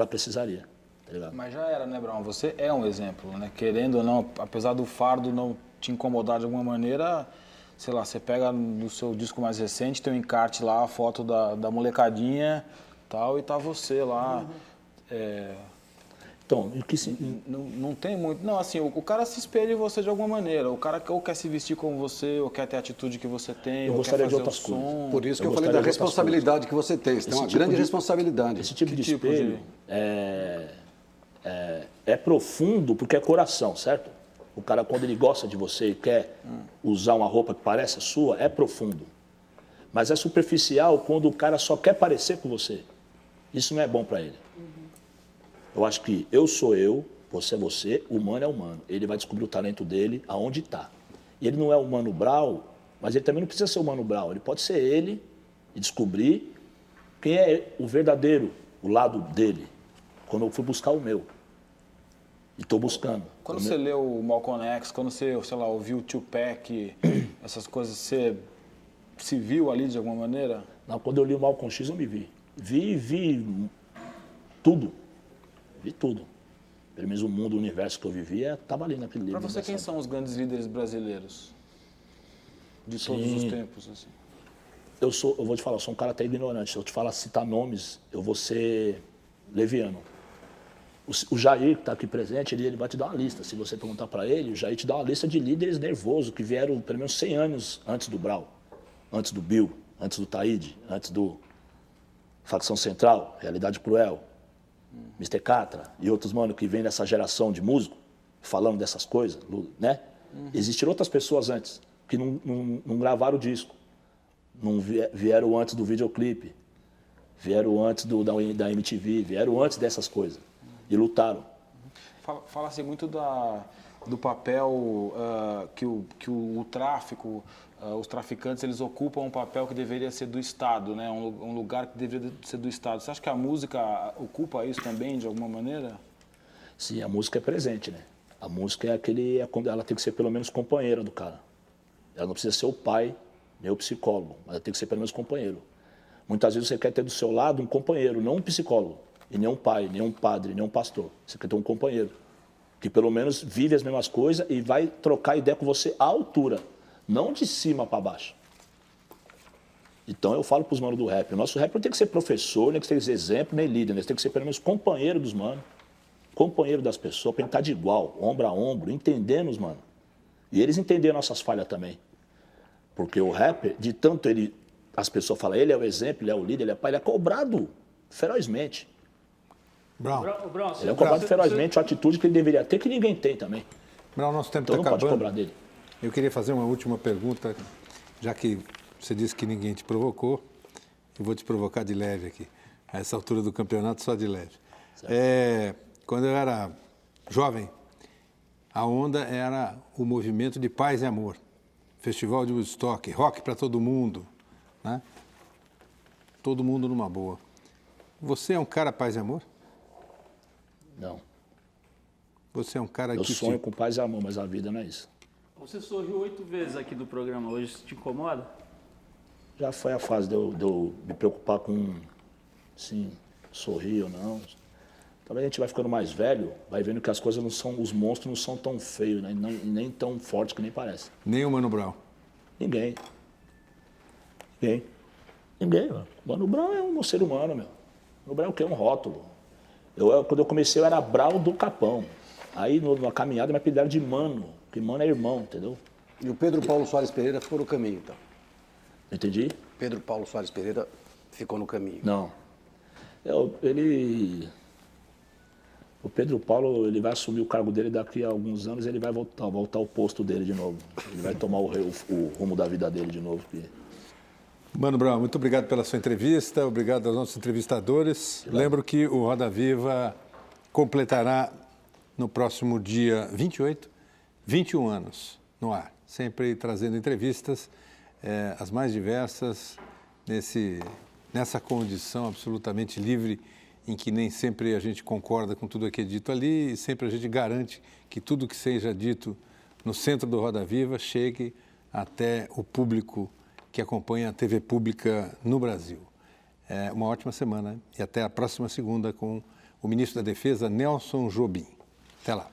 precisaria, tá ligado? Mas já era, né, Brown? Você é um exemplo, né? Querendo ou não, apesar do fardo não te incomodar de alguma maneira, sei lá, você pega no seu disco mais recente, tem um encarte lá, a foto da molecadinha tal, e tá você lá... Então, não tem muito... Não, assim, o cara se espelha em você de alguma maneira. O cara ou quer se vestir como você, ou quer ter a atitude que você tem, eu ou gostaria quer de fazer outras coisas. Por isso que eu falei da responsabilidade que você tem. Você tem uma grande responsabilidade. Esse tipo de espelho é profundo porque é coração, certo? O cara, quando ele gosta de você e quer usar uma roupa que parece a sua, é profundo. Mas é superficial quando o cara só quer parecer com você. Isso não é bom para ele. Eu acho que eu sou eu, você é você, o humano é humano. Ele vai descobrir o talento dele aonde está. E ele não é o Mano Brown, mas ele também não precisa ser o Mano Brown. Ele pode ser ele e descobrir quem é o verdadeiro, o lado dele, quando eu fui buscar o meu. E estou buscando. Quando você leu o Malcolm X, quando você, sei lá, ouviu o Tupac, essas coisas, você se viu ali de alguma maneira? Não, quando eu li o Malcolm X, eu me vi. Vi tudo. Vi tudo. Pelo menos o mundo, o universo que eu vivia, estava ali naquele livro. Para você, quem são os grandes líderes brasileiros? De todos os tempos, assim. Eu vou te falar, eu sou um cara até ignorante. Se eu te falar, citar nomes, eu vou ser leviano. O Jair, que está aqui presente, ele vai te dar uma lista. Se você perguntar para ele, o Jair te dá uma lista de líderes nervosos que vieram pelo menos 100 anos antes do Brau, antes do Bill, antes do Taíde, antes do Facção Central, Realidade Cruel, Mr. Catra e outros, mano, que vêm dessa geração de músico, falando dessas coisas, né? Existiram outras pessoas antes, que não gravaram o disco, não vieram antes do videoclipe, vieram antes da MTV, vieram antes dessas coisas e lutaram. Fala-se muito do papel que o tráfico, os traficantes, eles ocupam um papel que deveria ser do Estado, né? Um lugar que deveria ser do Estado. Você acha que a música ocupa isso também, de alguma maneira? Sim, a música é presente, né? A música ela tem que ser pelo menos companheira do cara. Ela não precisa ser o pai, nem o psicólogo, mas ela tem que ser pelo menos companheiro. Muitas vezes você quer ter do seu lado um companheiro, não um psicólogo, e nem um pai, nem um padre, nem um pastor. Você quer ter um companheiro que pelo menos vive as mesmas coisas e vai trocar ideia com você à altura, não de cima para baixo. Então eu falo para os manos do rap, o nosso rap não tem que ser professor, nem que ser exemplo, nem líder, né? Tem que ser pelo menos companheiro dos manos, companheiro das pessoas, para estar de igual, ombro a ombro, entendendo os manos. E eles entenderam nossas falhas também. Porque o rapper, de tanto as pessoas falam, ele é o exemplo, ele é o líder, ele é pai, ele é cobrado ferozmente. Brown. Ele é cobrado ferozmente, a atitude que ele deveria ter, que ninguém tem também. Brown, nosso tempo então está acabando. Pode cobrar dele. Eu queria fazer uma última pergunta, já que você disse que ninguém te provocou, eu vou te provocar de leve aqui. A essa altura do campeonato, só de leve. Quando eu era jovem, a onda era o movimento de paz e amor. Festival de Woodstock, rock para todo mundo, né? Todo mundo numa boa. Você é um cara paz e amor? Não. Você é um cara que... Eu sonho com paz e amor, mas a vida não é isso. Você sorriu 8 vezes aqui do programa hoje, isso te incomoda? Já foi a fase de eu me preocupar com, assim, sorrir ou não. Talvez a gente vai ficando mais velho, vai vendo que as coisas não são, os monstros não são tão feios, né? Nem tão fortes que nem parece. Nem o Mano Brown? Ninguém, mano. Mano Brown é um ser humano, meu. Mano Brown é o quê? Um rótulo. Quando eu comecei, eu era Brown do Capão. Aí, na caminhada, me apelidaram de Mano, porque Mano é irmão, entendeu? E o Pedro Paulo Soares Pereira ficou no caminho, então? Entendi? Pedro Paulo Soares Pereira ficou no caminho. Não. O Pedro Paulo, ele vai assumir o cargo dele daqui a alguns anos, ele vai voltar ao posto dele de novo. Ele vai tomar o rumo da vida dele de novo. Mano Brown, muito obrigado pela sua entrevista, obrigado aos nossos entrevistadores. Lembro que o Roda Viva completará no próximo dia 28, 21 anos no ar, sempre trazendo entrevistas as mais diversas, nessa condição absolutamente livre, em que nem sempre a gente concorda com tudo que é dito ali e sempre a gente garante que tudo que seja dito no centro do Roda Viva chegue até o público que acompanha a TV pública no Brasil. Uma ótima semana e até a próxima segunda com o ministro da Defesa, Nelson Jobim. Até lá.